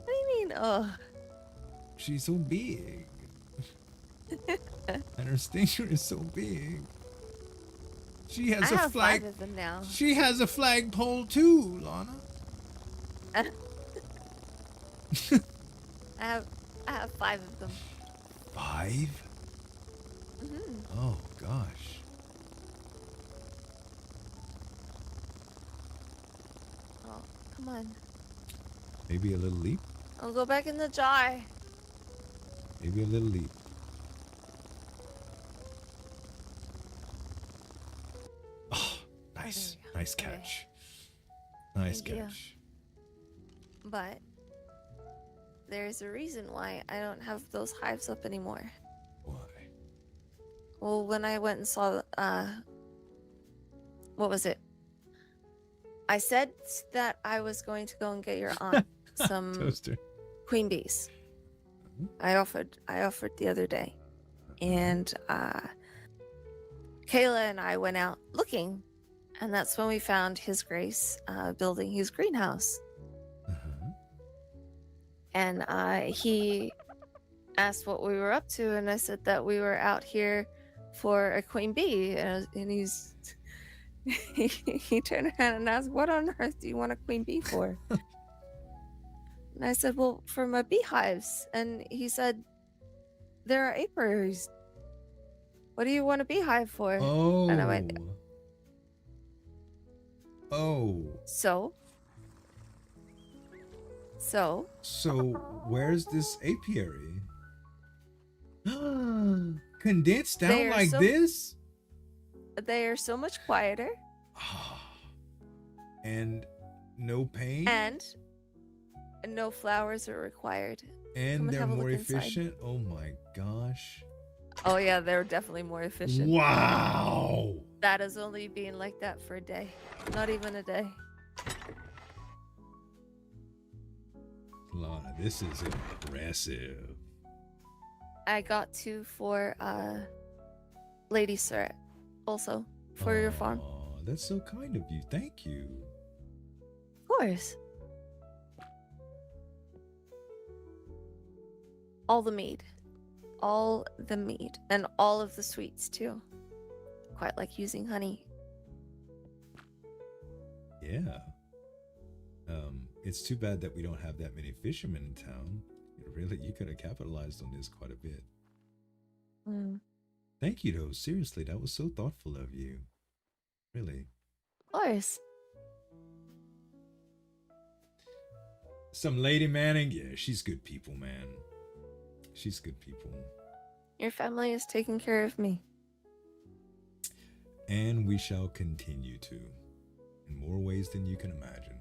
What do you mean? Oh, she's so big. And her stinger is so big. She has I a have flag. 5 of them now. She has a flagpole too, Lana. I have 5 of them. 5? Mm-hmm. Oh gosh. Oh, come on. Maybe a little leap. I'll go back in the jar. Maybe a little leap. Oh, nice. Nice catch. Nice Thank you. catch. But there's a reason why I don't have those hives up anymore. Why? Well, when I went and saw, what was it? I said that I was going to go and get your aunt some Toaster. queen bees. I offered the other day, and Kayla and I went out looking, and that's when we found His Grace building his greenhouse. And he asked what we were up to, and I said that we were out here for a queen bee, and he turned around and asked, "What on earth do you want a queen bee for?" And I said, "Well, for my beehives." And he said, "There are apiaries. What do you want a beehive for?" And I went, Oh. So, where's this apiary? Condensed down like this? They are so much quieter. And no pain? And no flowers are required. And they're more efficient? Oh my gosh. Oh yeah, they're definitely more efficient. Wow. That is only being like that for a day. Not even a day. Lana, this is impressive. I got 2 for Lady Sir also for your farm. Oh, that's so kind of you. Thank you. Of course. All the mead. All the mead. And all of the sweets too. Quite like using honey. Yeah. It's too bad that we don't have that many fishermen in town. Really, you could have capitalized on this quite a bit. Thank you, though. Seriously, that was so thoughtful of you. Really. Of course. Some lady Manning? Yeah, she's good people, man. She's good people. Your family is taking care of me. And we shall continue to. In more ways than you can imagine.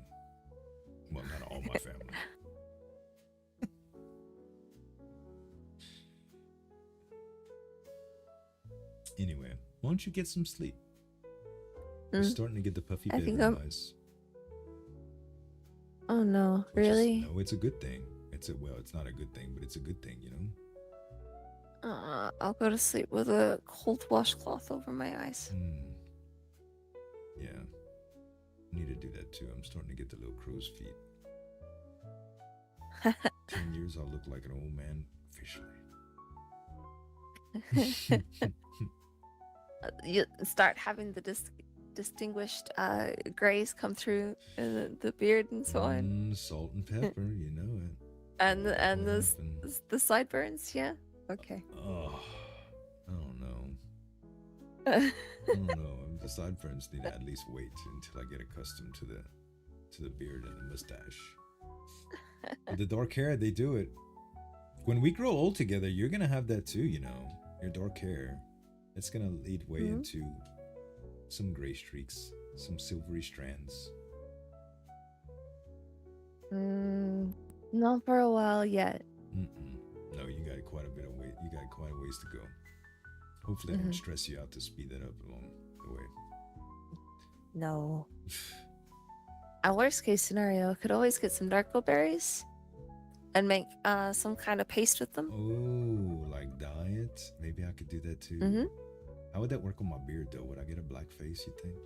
Well, not all my family. Anyway, why don't you get some sleep? You're starting to get the puffy bedroom eyes. Oh no, really? No, it's a good thing. It's not a good thing, but it's a good thing, you know? I'll go to sleep with a cold washcloth over my eyes. Yeah. I need to do that too. I'm starting to get the little crow's feet. 10 years, I'll look like an old man officially. You start having the distinguished grays come through the beard and so on. Salt and pepper, you know it. And the sideburns, yeah? Okay. Oh, I don't know. I don't know. The sideburns need to at least wait until I get accustomed to the beard and the mustache. With the dark hair, they do it. When we grow old together, you're gonna have that too, you know. Your dark hair. It's gonna lead way into some gray streaks, some silvery strands. Not for a while yet. No, you got quite a bit of way. You got quite a ways to go. Hopefully, I don't stress you out to speed that up along the way. No. And worst case scenario, I could always get some darko berries and make some kind of paste with them. Oh, like diet? Maybe I could do that too. How would that work on my beard though? Would I get a black face, you think?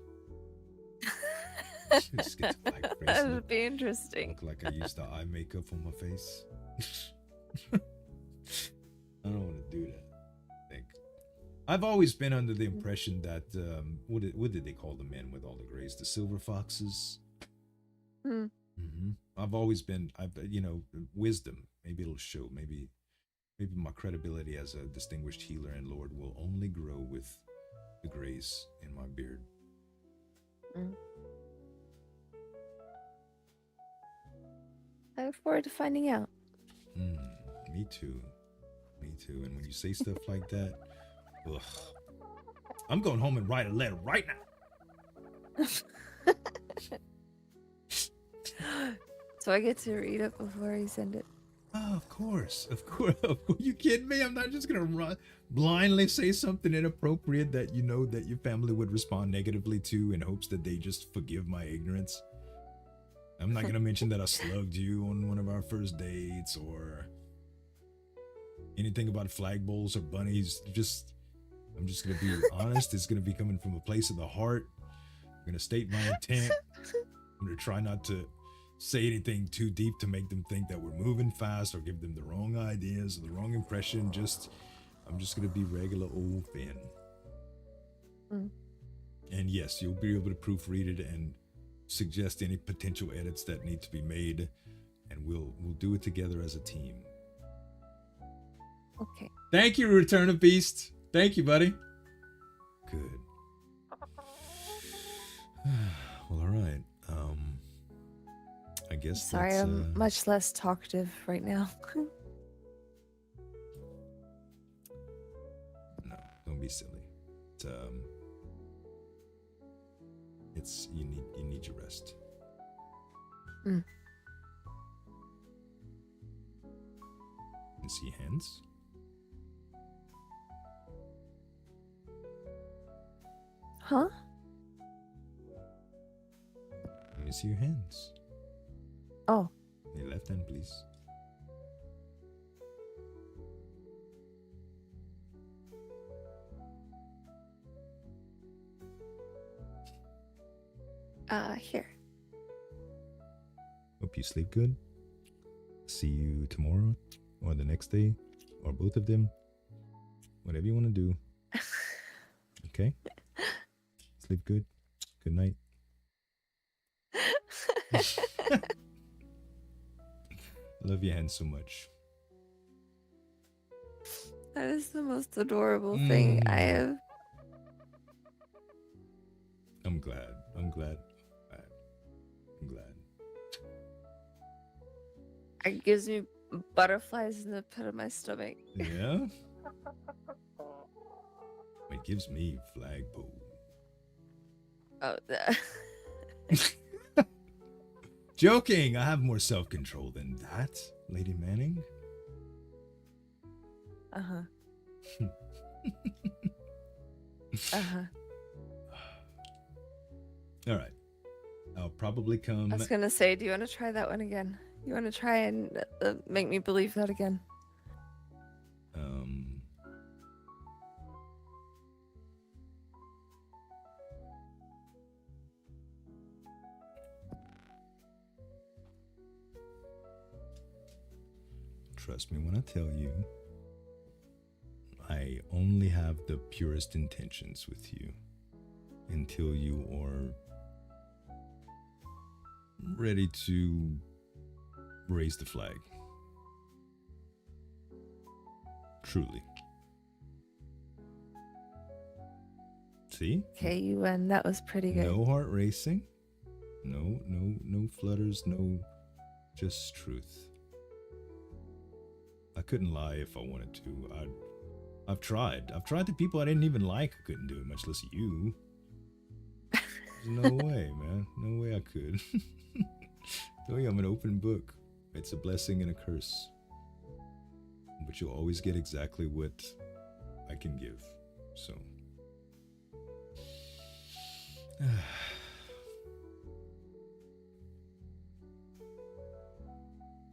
Just get the black face. That would be interesting. Look like I used the eye makeup on my face. I don't want to do that. I think I've always been under the impression that what did they call the men with all the grays? The silver foxes. I've always been, wisdom. Maybe it'll show. Maybe my credibility as a distinguished healer and lord will only grow with the grays in my beard. I look forward to finding out. Me too. And when you say stuff like that, ugh, I'm going home and write a letter right now. So I get to read it before I send it. Oh, of course. You kidding me? I'm not just gonna blindly say something inappropriate that you know that your family would respond negatively to in hopes that they just forgive my ignorance. I'm not gonna mention that I slugged you on one of our first dates or anything about flag bowls or bunnies. I'm just gonna be honest. It's gonna be coming from a place of the heart. I'm gonna state my intent. I'm gonna try not to say anything too deep to make them think that we're moving fast or give them the wrong ideas or the wrong impression. I'm just gonna be regular old Finn. And yes, you'll be able to proofread it and suggest any potential edits that need to be made, and we'll do it together as a team. Okay. Thank you, Return of Beast. Thank you, buddy. Good. Well, all right. I guess Sorry, that's, I'm much less talkative right now. No, don't be silly. It's you need your rest. Mm. You see hands? Huh? Let me see your hands. Oh. Your left hand, please. Here. Hope you sleep good. See you tomorrow, or the next day, or both of them. Whatever you want to do. Okay? Sleep good. Good night. Love your hands so much. That is the most adorable thing I have. I'm glad. It gives me butterflies in the pit of my stomach. Yeah? It gives me flagpole. Oh, Joking! I have more self-control than that, Lady Manning. Uh-huh. Uh-huh. All right. I'll probably come... I was gonna say, do you want to try that one again? You want to try and make me believe that again? Trust me when I tell you, I only have the purest intentions with you until you are ready to raise the flag. Truly. See? Okay, you win. That was pretty good. No heart racing. No flutters. No, just truth. I couldn't lie if I wanted to. I've tried. I've tried the people I didn't even like. I couldn't do it, much less you. There's no way, man. No way I could. Tell you, I'm an open book. It's a blessing and a curse. But you'll always get exactly what I can give. So.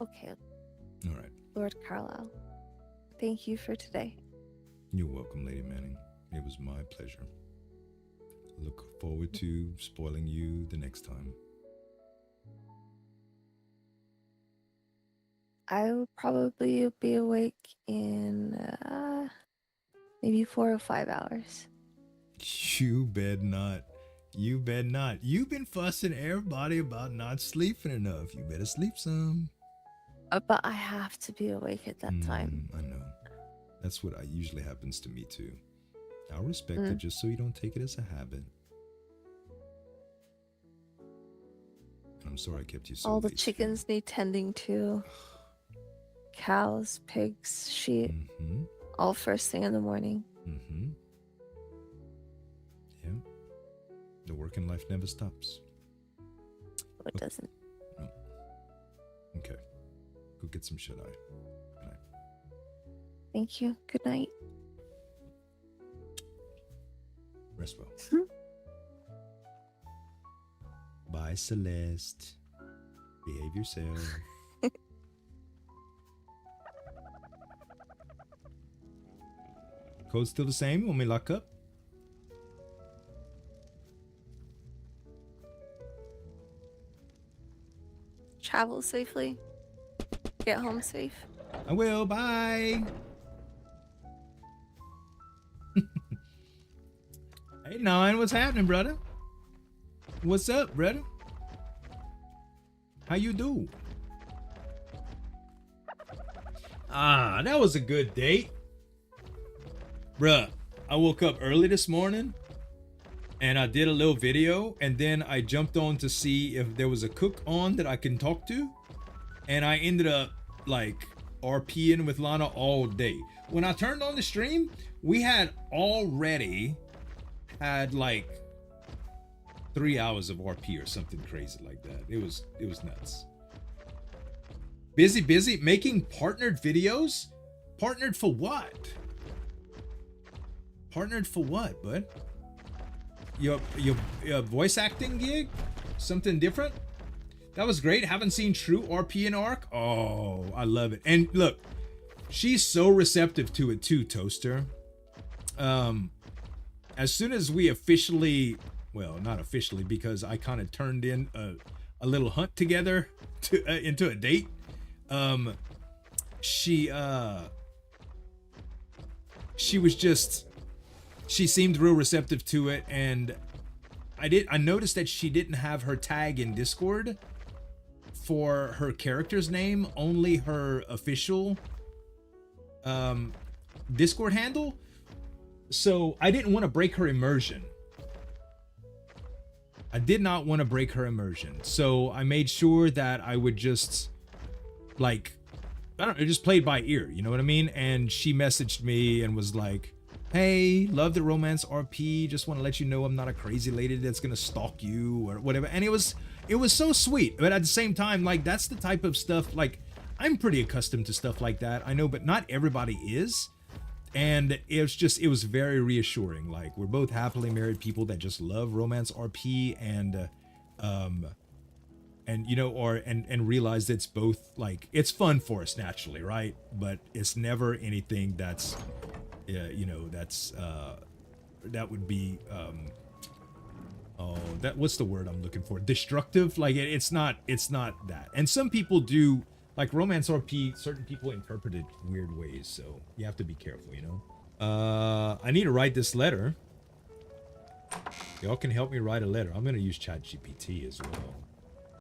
Okay. All right. Lord Carlisle, thank you for today. You're welcome, Lady Manning. It was my pleasure. Look forward to spoiling you the next time. I will probably be awake in maybe 4 or 5 hours. You bet not. You bet not. You've been fussing everybody about not sleeping enough. You better sleep some. But I have to be awake at that time. I know. That's what usually happens to me too. I'll respect it just so you don't take it as a habit. I'm sorry I kept you so All the late. chickens need tending to. Cows, pigs, sheep. All first thing in the morning. Yeah. The working life never stops. It doesn't. No. Okay. Go get some shut-eye. Good night. Thank you. Good night. Rest well. Bye, Celeste. Behave yourself. Code's still the same? You want me to lock up? Travel safely. Get home safe. I will. Bye. Hey, Hey, Nine, what's happening, brother? What's up, brother? How you do? Ah, that was a good date. Bruh, I woke up early this morning and I did a little video, and then I jumped on to see if there was a cook on that I can talk to, and I ended up like RPing with Lana all day. When I turned on the stream, we had already had like 3 hours of RP or something crazy like that. It was nuts. Busy making partnered videos? Partnered for what? Partnered for what, bud? Your voice acting gig? Something different? That was great. Haven't seen True RP in Arc. Oh, I love it. And look, she's so receptive to it too, Toaster. As soon as we officially, well, not officially, because I kind of turned in a little hunt together to into a date. She was just, she seemed real receptive to it, and I noticed that she didn't have her tag in Discord for her character's name, only her official Discord handle. So I didn't want to break her immersion. I did not want to break her immersion. So I made sure that I would just, like, I don't know, just play it by ear, you know what I mean? And she messaged me and was like, hey, love the romance RP, just want to let you know I'm not a crazy lady that's gonna stalk you or whatever. And it was so sweet, but at the same time, like, that's the type of stuff, like, I'm pretty accustomed to stuff like that, I know, but not everybody is. And it was very reassuring. Like, we're both happily married people that just love romance RP, and you know, and realize it's both, like, it's fun for us naturally, right? But it's never anything that's, you know, that's that would be what's the word I'm looking for? Destructive. Like, it's not that. And some people do, like, romance RP, certain people interpret it weird ways, so you have to be careful, you know. I need to write this letter. Y'all can help me write a letter. I'm gonna use ChatGPT as well.